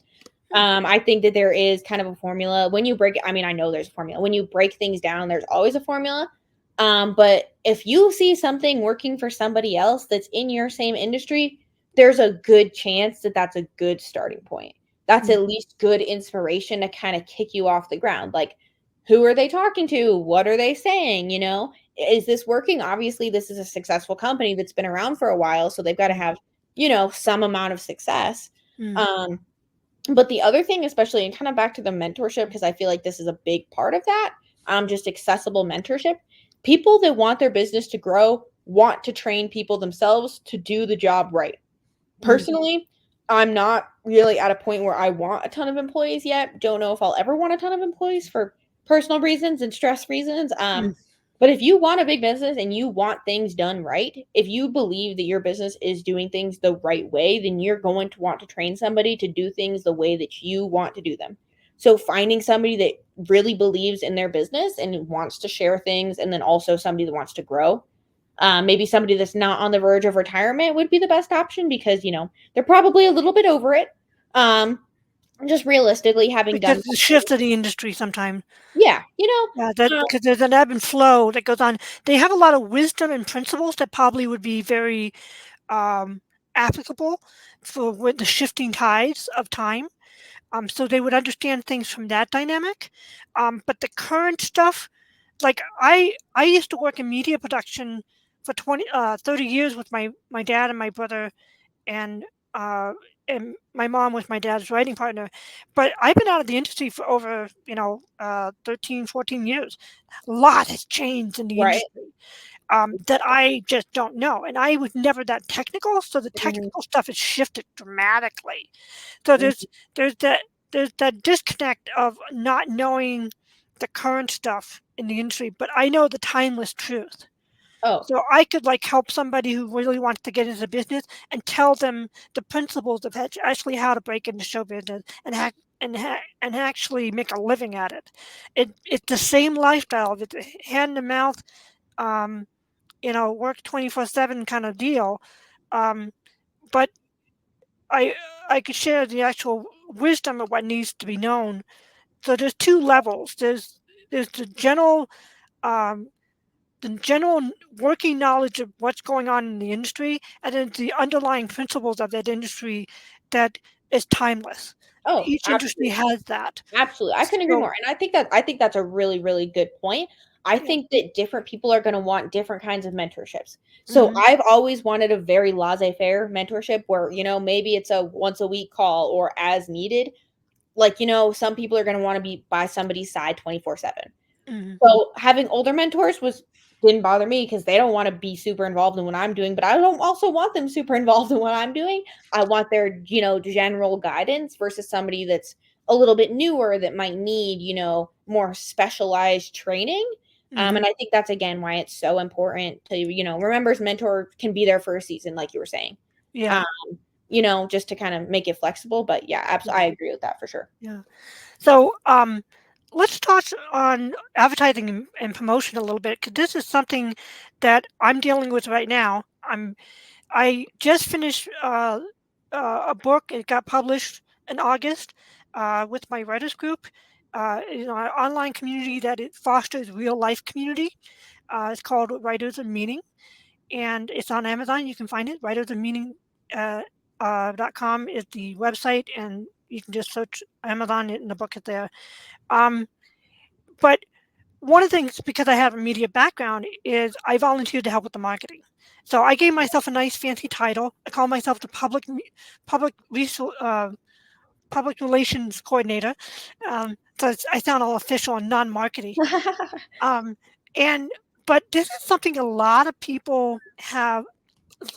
Speaker 2: I think that there is kind of a formula when you break it. I mean, I know there's a formula. When you break things down, there's always a formula. But if you see something working for somebody else that's in your same industry, there's a good chance that that's a good starting point. That's
Speaker 1: Mm,
Speaker 2: at least good inspiration to kind of kick you off the ground. Like, who are they talking to? What are they saying? Is this working? Obviously, this is a successful company that's been around for a while, so they've got to
Speaker 1: mm,
Speaker 2: have, some amount of success.
Speaker 1: mm,
Speaker 2: Um, but the other thing, especially, and kind of back to the mentorship, because I feel like this is a big part of that, just accessible mentorship. People that want their business to grow want to train people themselves to do the job right.
Speaker 1: mm,
Speaker 2: Personally, I'm not really at a point where I want a ton of employees yet. Don't know if I'll ever want a ton of employees for personal reasons and stress reasons.
Speaker 1: mm,
Speaker 2: But if you want a big business and you want things done right, if you believe that your business is doing things the right way, then you're going to want to train somebody to do things the way that you want to do them. So finding somebody that really believes in their business and wants to share things, and then also somebody that wants to grow, maybe somebody that's not on the verge of retirement would be the best option, because they're probably a little bit over it. Um, just realistically, having done
Speaker 1: because the
Speaker 2: something,
Speaker 1: shift of the industry sometimes.
Speaker 2: yeah,
Speaker 1: Yeah, that
Speaker 2: uh,
Speaker 1: because there's an ebb and flow that goes on. They have a lot of wisdom and principles that probably would be very um, applicable for with the shifting tides of time. So they would understand things from that dynamic. But the current stuff, like I used to work in media production for 30 years with my dad and my brother and uh, and my mom was my dad's writing partner. But I've been out of the industry for over 13, 14 years. A lot has changed in the
Speaker 2: right.
Speaker 1: industry that I just don't know, and I was never that technical, so the
Speaker 2: Mhm,
Speaker 1: technical stuff has shifted dramatically. So
Speaker 2: mhm.
Speaker 1: there's that there's that disconnect of not knowing the current stuff in the industry, but I know the timeless truth.
Speaker 2: Oh,
Speaker 1: So I could like help somebody who really wants to get into business and tell them the principles of actually how to break into show business and actually make a living at it. It's the same lifestyle. It's a hand to mouth, um, work 24/7 kind of deal. Um, but I I could share the actual wisdom of what needs to be known. So there's two levels. There's the general. um, the general working knowledge of what's going on in the industry, and then the underlying principles of that industry that is timeless.
Speaker 2: Oh,
Speaker 1: Each industry
Speaker 2: absolutely.
Speaker 1: has that.
Speaker 2: Absolutely. I couldn't agree
Speaker 1: So,
Speaker 2: more. And I think that's a really, really good point. I
Speaker 1: yeah.
Speaker 2: think that different people are going to want different kinds of mentorships. So
Speaker 1: Mhm,
Speaker 2: I've always wanted a very laissez-faire mentorship where, maybe it's a once a week call or as needed. Like, some people are going to want to be by somebody's side 24/7.
Speaker 1: mhm,
Speaker 2: So, having older mentors was didn't bother me because they don't wanna be super involved in what I'm doing, but I don't also want them super involved in what I'm doing. I want their, general guidance versus somebody that's a little bit newer that might need, more specialized training. And
Speaker 1: mhm.
Speaker 2: I think that's again why it's so important to, remember his mentor can be there for a season, like you were saying.
Speaker 1: Yeah,
Speaker 2: Um, just to kind of make it flexible. But yeah,
Speaker 1: yeah,
Speaker 2: absolutely, I agree with that for sure.
Speaker 1: yeah. So, let's touch on advertising and promotion a little bit, 'cause this is something that I'm dealing with right now. I just finished a book. It got published in August with my writers group. An online community that it fosters real life community. It's called Writers of Meaning, and it's on Amazon. You can find it. Uh, .com is the website, and you can just search Amazon, and the book is there. Um, but one of the things, because I have a media background, is I volunteered to help with the marketing. So I gave myself a nice fancy title. I call myself the public public relations coordinator. So I sound all official and non-markety. Um, and but this is something a lot of people have.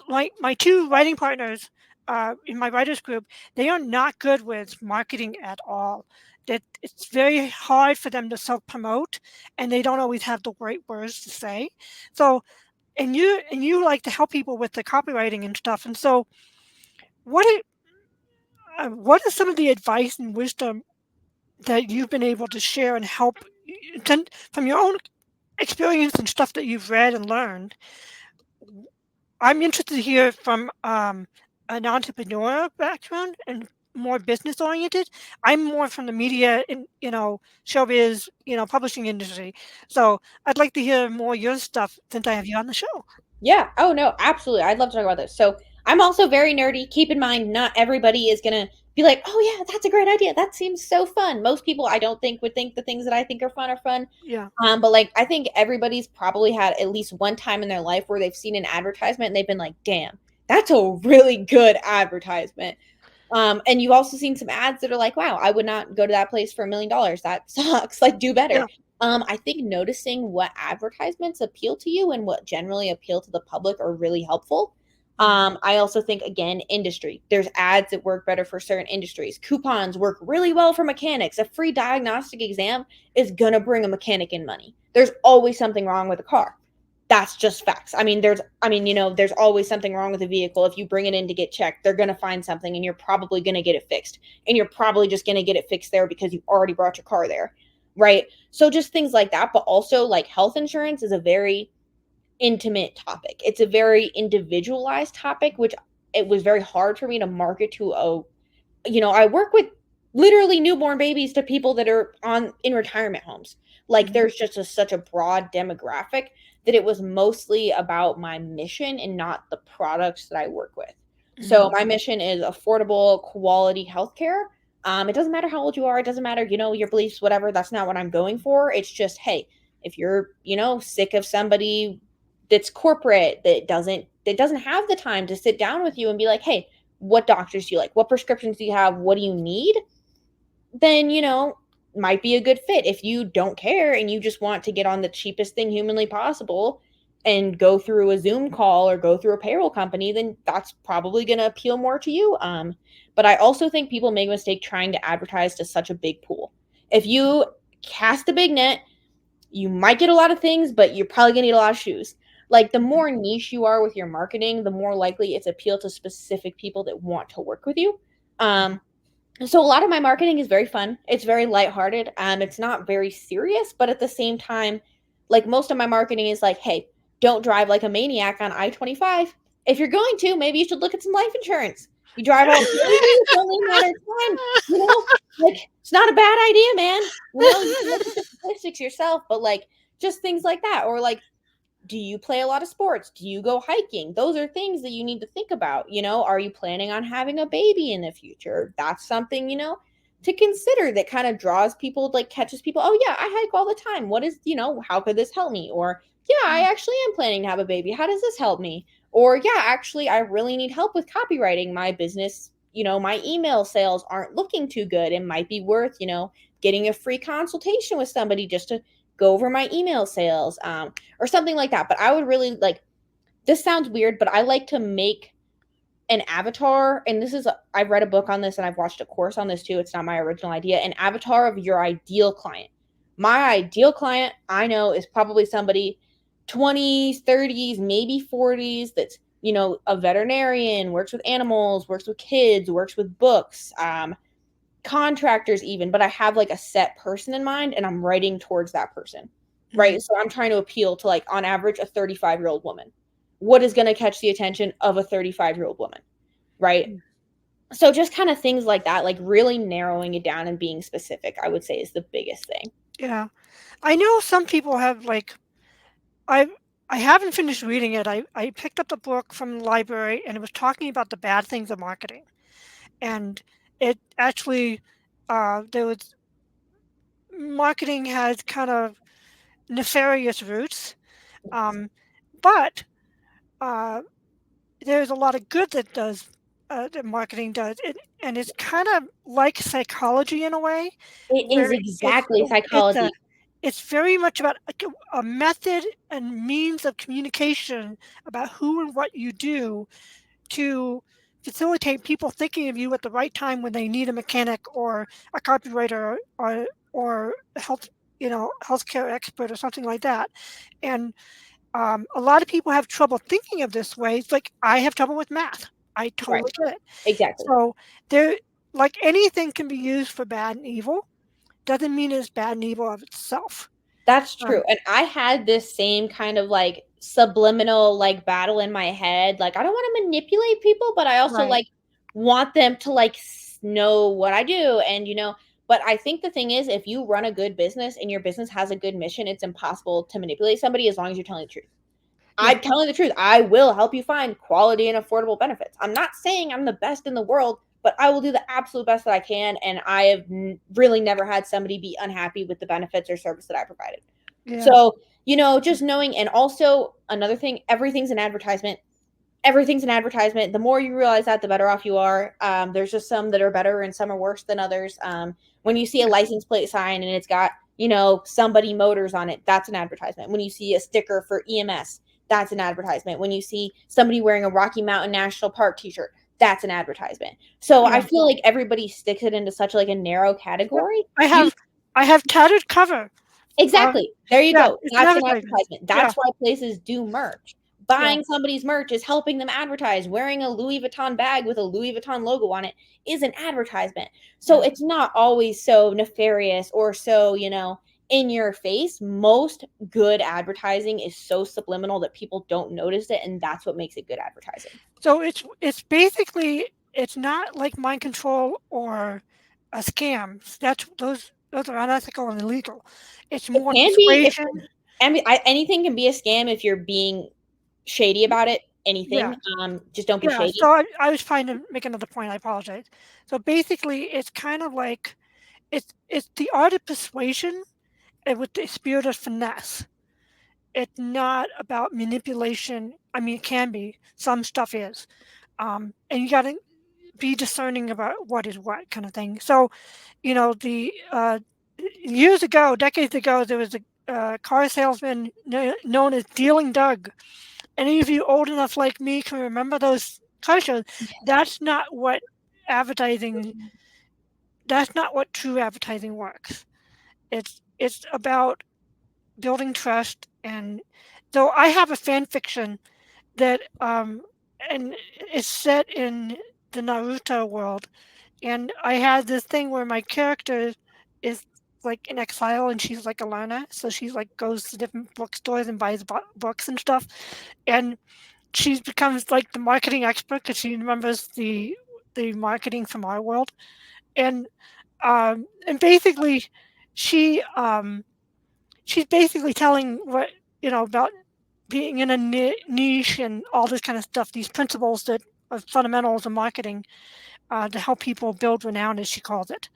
Speaker 1: Like my two writing partners in my writers group, they are not good with marketing at all. That it's very hard for them to self promote, and they don't always have the right words to say. So, and you like to help people with the copywriting and stuff. And so, what is some of the advice and wisdom that you've been able to share and help from your own experience and stuff that you've read and learned? I'm interested to hear from an entrepreneur background and more business oriented. I'm more from the media and showbiz, publishing industry. So I'd like to hear more your stuff since I have you on the show.
Speaker 2: Yeah. Oh no, absolutely. I'd love to talk about this. So I'm also very nerdy. Keep in mind, not everybody is gonna be like, "Oh yeah, that's a great idea. That seems so fun." Most people, I don't think, would think the things that I think are fun.
Speaker 1: Yeah.
Speaker 2: But like, I think everybody's probably had at least one time in their life where they've seen an advertisement and they've been like, "Damn, that's a really good advertisement." And you've also seen some ads that are like, wow, I would not go to that place for $1 million. That sucks. Like, do better.
Speaker 1: Yeah.
Speaker 2: I think noticing what advertisements appeal to you and what generally appeal to the public are really helpful.
Speaker 1: Mhm.
Speaker 2: I also think, again, industry. There's ads that work better for certain industries. Coupons work really well for mechanics. A free diagnostic exam is going to bring a mechanic in money. There's always something wrong with a car. That's just facts. There's always something wrong with a vehicle. If you bring it in to get checked, they're going to find something and you're probably going to get it fixed. And you're probably just going to get it fixed there because you already brought your car there. Right. So just things like that. But also, like, health insurance is a very intimate topic. It's a very individualized topic, which it was very hard for me to market to I work with literally newborn babies to people that are on in retirement homes. Like,
Speaker 1: Mhm.
Speaker 2: there's just such a broad demographic that it was mostly about my mission and not the products that I work with. So
Speaker 1: Mhm.
Speaker 2: my mission is affordable, quality healthcare. It doesn't matter how old you are. It doesn't matter, your beliefs, whatever. That's not what I'm going for. It's just, hey, if you're, sick of somebody that's corporate that doesn't have the time to sit down with you and be like, hey, what doctors do you like? What prescriptions do you have? What do you need? Then, might be a good fit. If you don't care and you just want to get on the cheapest thing humanly possible and go through a Zoom call or go through a payroll company, then that's probably going to appeal more to you. But I also think people make a mistake trying to advertise to such a big pool. If you cast a big net, you might get a lot of things, but you're probably gonna need a lot of shoes. Like, the more niche you are with your marketing, the more likely it's appeal to specific people that want to work with you.
Speaker 1: Mhm.
Speaker 2: Um, so a lot of my marketing is very fun. It's very lighthearted. It's not very serious, but at the same time, like, most of my marketing is like, hey, don't drive like a maniac on I-25. If you're going to, maybe you should look at some life insurance. You drive all crazy, it's only a matter of time. You know, like, it's not a bad idea, man. You can look at the statistics yourself, but like, just things like that. Or like, do you play a lot of sports? Do you go hiking? Those are things that you need to think about. Are you planning on having a baby in the future? That's something, to consider, that kind of draws people, like catches people. Oh, yeah, I hike all the time. What is, how could this help me? Or, yeah, I
Speaker 1: Mm,
Speaker 2: actually am planning to have a baby. How does this help me? Or, yeah, actually, I really need help with copywriting my business. My email sales aren't looking too good. It might be worth, getting a free consultation with somebody just to go over my email sales. Or something like that. But I would really like, this sounds weird, but I like to make an avatar. And I've read a book on this and I've watched a course on this too. It's not my original idea. An avatar of your ideal client. My ideal client, I know, is probably somebody 20s, 30s, maybe 40s, that's, a veterinarian, works with animals, works with kids, works with books, contractors even, but I have like a set person in mind and I'm writing towards that person.
Speaker 1: mm,
Speaker 2: Right? So I'm trying to appeal to, like, on average, a 35-year-old woman. What is going to catch the attention of a 35-year-old woman? Right?
Speaker 1: mm.
Speaker 2: So just kind of things like that, like really narrowing it down and being specific, I would say is the biggest thing.
Speaker 1: Yeah. I know some people have like I I haven't finished reading it. I picked up the book from the library and it was talking about the bad things of marketing. And it actually there was marketing has kind of nefarious roots. Um, but uh, there's a lot of good that marketing does. And it's kind of like psychology in a way,
Speaker 2: It is
Speaker 1: where
Speaker 2: exactly
Speaker 1: it's a
Speaker 2: psychology.
Speaker 1: it's very much about a method and means of communication about who and what you do to facilitate people thinking of you at the right time when they need a mechanic or a copywriter or health healthcare expert or something like that. And a lot of people have trouble thinking of this way. It's like I have trouble with math. I
Speaker 2: Right.
Speaker 1: totally get it.
Speaker 2: Exactly.
Speaker 1: So there, like anything can be used for bad and evil. Doesn't mean it's bad and evil of itself.
Speaker 2: That's
Speaker 1: Um,
Speaker 2: true. And I had this same kind of like subliminal like battle in my head. Like, I don't want to manipulate people, but I also
Speaker 1: right.
Speaker 2: like want them to like know what I do. And, but I think the thing is, if you run a good business and your business has a good mission, it's impossible to manipulate somebody as long as you're telling the truth.
Speaker 1: Yeah.
Speaker 2: I'm telling the truth. I will help you find quality and affordable benefits. I'm not saying I'm the best in the world, but I will do the absolute best that I can. And I have really never had somebody be unhappy with the benefits or service that I provided.
Speaker 1: Yeah.
Speaker 2: So, just knowing, and also another thing, everything's an advertisement. Everything's an advertisement. The more you realize that, the better off you are. There's just some that are better and some are worse than others. When you see a
Speaker 1: Yeah.
Speaker 2: license plate sign and it's got, somebody motors on it, that's an advertisement. When you see a sticker for EMS, that's an advertisement. When you see somebody wearing a Rocky Mountain National Park t-shirt, that's an advertisement. So I
Speaker 1: Yeah.
Speaker 2: feel like everybody sticks it into such like a narrow
Speaker 1: Yep.
Speaker 2: category.
Speaker 1: I
Speaker 2: You
Speaker 1: have I have tattered cover. Uh,
Speaker 2: Exactly. There you
Speaker 1: yeah,
Speaker 2: go.
Speaker 1: it's an
Speaker 2: That's an
Speaker 1: advertisement.
Speaker 2: advertisement.
Speaker 1: Yeah.
Speaker 2: That's why places do merch.
Speaker 1: Yeah.
Speaker 2: Buying somebody's merch is helping them advertise. Wearing a Louis Vuitton bag with a Louis Vuitton logo on it is an advertisement. So
Speaker 1: Yeah.
Speaker 2: it's not always so nefarious or so, in your face. Most good advertising is so subliminal that people don't notice it, and that's what makes it good advertising.
Speaker 1: So it's basically it's not like mind control or a scam. Those are unethical and illegal. It's
Speaker 2: It
Speaker 1: more
Speaker 2: can be if
Speaker 1: persuasion.
Speaker 2: anything can be a scam if you're being shady about it.
Speaker 1: Yeah.
Speaker 2: Anything. Just don't be
Speaker 1: Yeah.
Speaker 2: shady.
Speaker 1: So I was trying to make another point. I apologize. So basically, it's kind of like it's the art of persuasion and with the spirit of finesse. It's not about manipulation. I mean, it can be. Some stuff is. And you got to be discerning about what is what kind of thing. So, the years ago, decades ago, there was a car salesman known as Dealing Doug. Any of you old enough like me can remember those car shows. That's not what advertising. That's not what true advertising works. It's about building trust, and so I have a fan fiction that and it's set in the Naruto world. And I had this thing where my character is like in exile and she's like a learner. So she like goes to different bookstores and buys books and stuff. And she becomes like the marketing expert because she remembers the marketing from our world. And basically she she's basically telling what about being in a niche and all this kind of stuff. These principles that are fundamentals of marketing to help people build renown, as she calls it.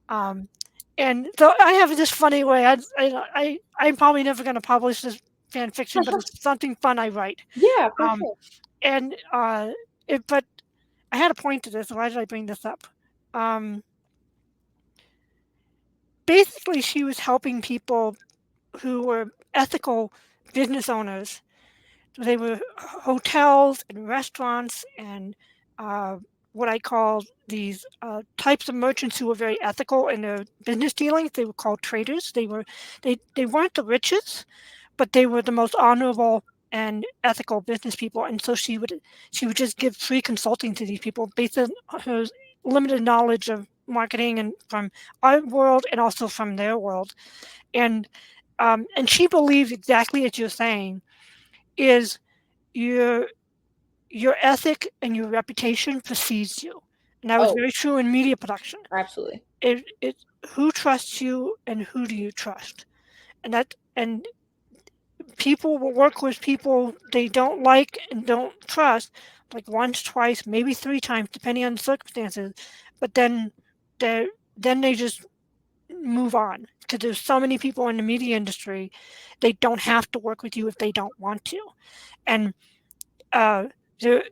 Speaker 1: Um, and so I have this funny way. I'm probably never going to publish this fan fiction, but it's something fun I write.
Speaker 2: Yeah, for
Speaker 1: Um,
Speaker 2: sure.
Speaker 1: and but I had a point to this. Why did I bring this up? Um, Basically, she was helping people who were ethical business owners. They were hotels and restaurants and uh, what I call these types of merchants who were very ethical in their business dealings. They were called traders. They weren't the richest, but they were the most honorable and ethical business people. And so she would just give free consulting to these people based on her limited knowledge of marketing and from our world and also from their world. And she believes exactly as you're saying is your your ethic and your reputation precedes you. And that was
Speaker 2: Oh,
Speaker 1: very true in media production.
Speaker 2: absolutely.
Speaker 1: It who trusts you and who do you trust? And people will work with people they don't like and don't trust, like once, twice, maybe three times, depending on the circumstances. But they they just move on because there's so many people in the media industry, they don't have to work with you if they don't want to. And uh, your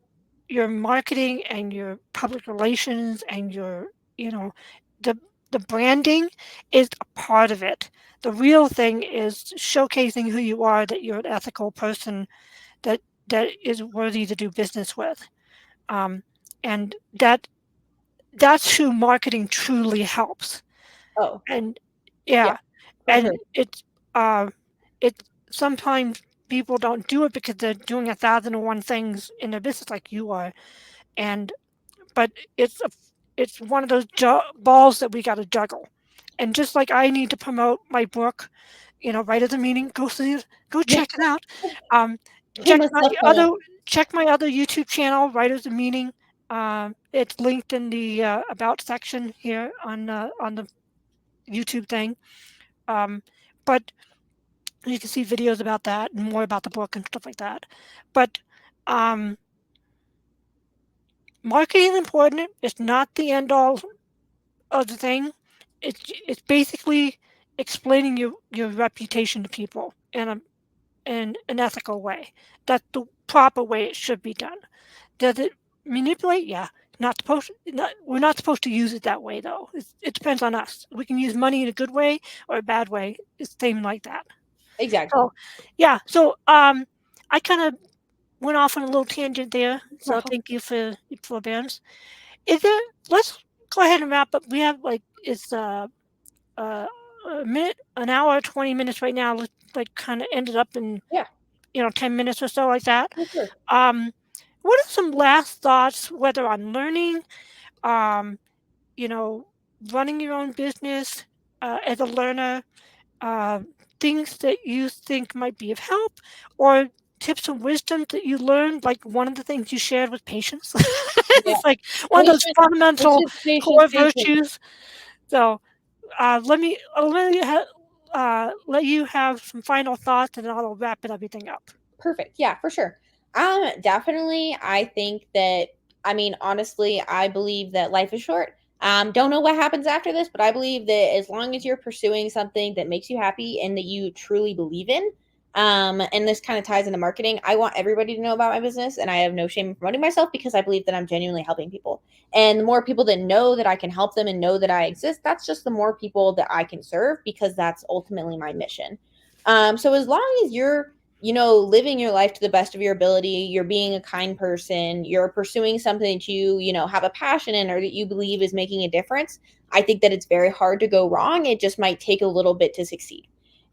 Speaker 1: your marketing and your public relations and your you know the the branding is a part of it. The real thing is showcasing who you are, that you're an ethical person that that is worthy to do business with, um, and that's who marketing truly helps.
Speaker 2: Oh,
Speaker 1: And
Speaker 2: yeah,
Speaker 1: yeah,
Speaker 2: for
Speaker 1: and
Speaker 2: sure.
Speaker 1: uh, it sometimes people don't do it because they're doing 1,001 things in their business like you are, and but it's one of those balls that we got to juggle. And just like I need to promote my book, right at the meeting, go
Speaker 2: Yeah,
Speaker 1: check it out. Um, check
Speaker 2: shameless
Speaker 1: my
Speaker 2: self promo.
Speaker 1: other check my other YouTube channel, right at the meeting. It's linked in the about section here on the YouTube thing. Um, but you can see videos about that and more about the book and stuff like that. But um, marketing is important. It's not the end all of the thing. It's basically explaining your reputation to people in an ethical way. That's the proper way it should be done. Does it manipulate? Yeah. We're not supposed to use it that way though. It depends on us. We can use money in a good way or a bad way. It's same like that.
Speaker 2: Exactly.
Speaker 1: So yeah. So I kind of went off on a little tangent there. So thank you for your forbearance. Is there? Let's go ahead and wrap up. We have like it's uh, a minute, an hour, 20 minutes right now. Like kind of ended up in
Speaker 2: Yeah,
Speaker 1: 10 minutes or so like that.
Speaker 2: for sure.
Speaker 1: Um, what are some last thoughts, whether on learning, um, you know, running your own business as a learner, uh, things that you think might be of help, or tips and wisdom that you learned? Like one of the things you shared with patience.
Speaker 2: Yeah.
Speaker 1: It's like one of those
Speaker 2: Patience,
Speaker 1: fundamental
Speaker 2: patience, patience,
Speaker 1: core
Speaker 2: patience.
Speaker 1: virtues. So let you have some final thoughts, and then I'll wrap it everything up.
Speaker 2: Perfect. Yeah, for sure. Definitely. I think that, I mean, honestly, I believe that life is short. Don't know what happens after this, but I believe that as long as you're pursuing something that makes you happy and that you truly believe in, and this kind of ties into marketing, I want everybody to know about my business, and I have no shame in promoting myself because I believe that I'm genuinely helping people. And the more people that know that I can help them and know that I exist, that's just the more people that I can serve because that's ultimately my mission. So as long as you're living your life to the best of your ability, you're being a kind person, you're pursuing something that you have a passion in or that you believe is making a difference, I think that it's very hard to go wrong. It just might take a little bit to succeed.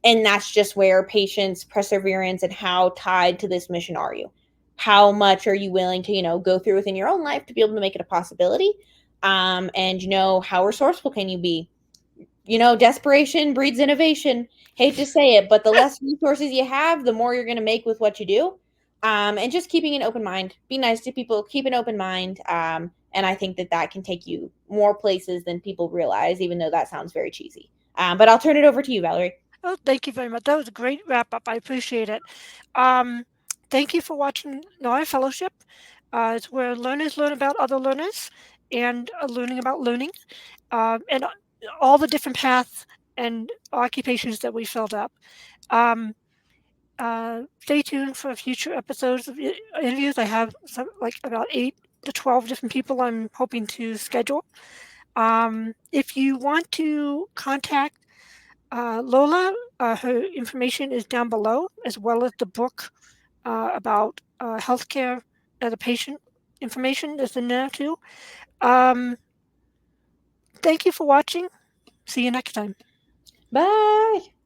Speaker 2: And that's just where patience, perseverance, and how tied to this mission are you? How much are you willing to go through within your own life to be able to make it a possibility? And how resourceful can you be? Desperation breeds innovation. Hate to say it, but the less resources you have, the more you're going to make with what you do. And just keeping an open mind, be nice to people, keep an open mind. And I think that that can take you more places than people realize, even though that sounds very cheesy. But I'll turn it over to you, Valerie.
Speaker 1: Oh, thank you very much. That was a great wrap up. I appreciate it. Um, Thank you for watching NOI Fellowship. It's where learners learn about other learners and learning about learning, and all the different paths and occupations that we filled up. Um, Stay tuned for future episodes of interviews. I have some, like about 8 to 12 different people I'm hoping to schedule. If you want to contact Lola, her information is down below, as well as the book about healthcare as a patient information is in there too. Um, Thank you for watching. See you next time.
Speaker 2: Bye.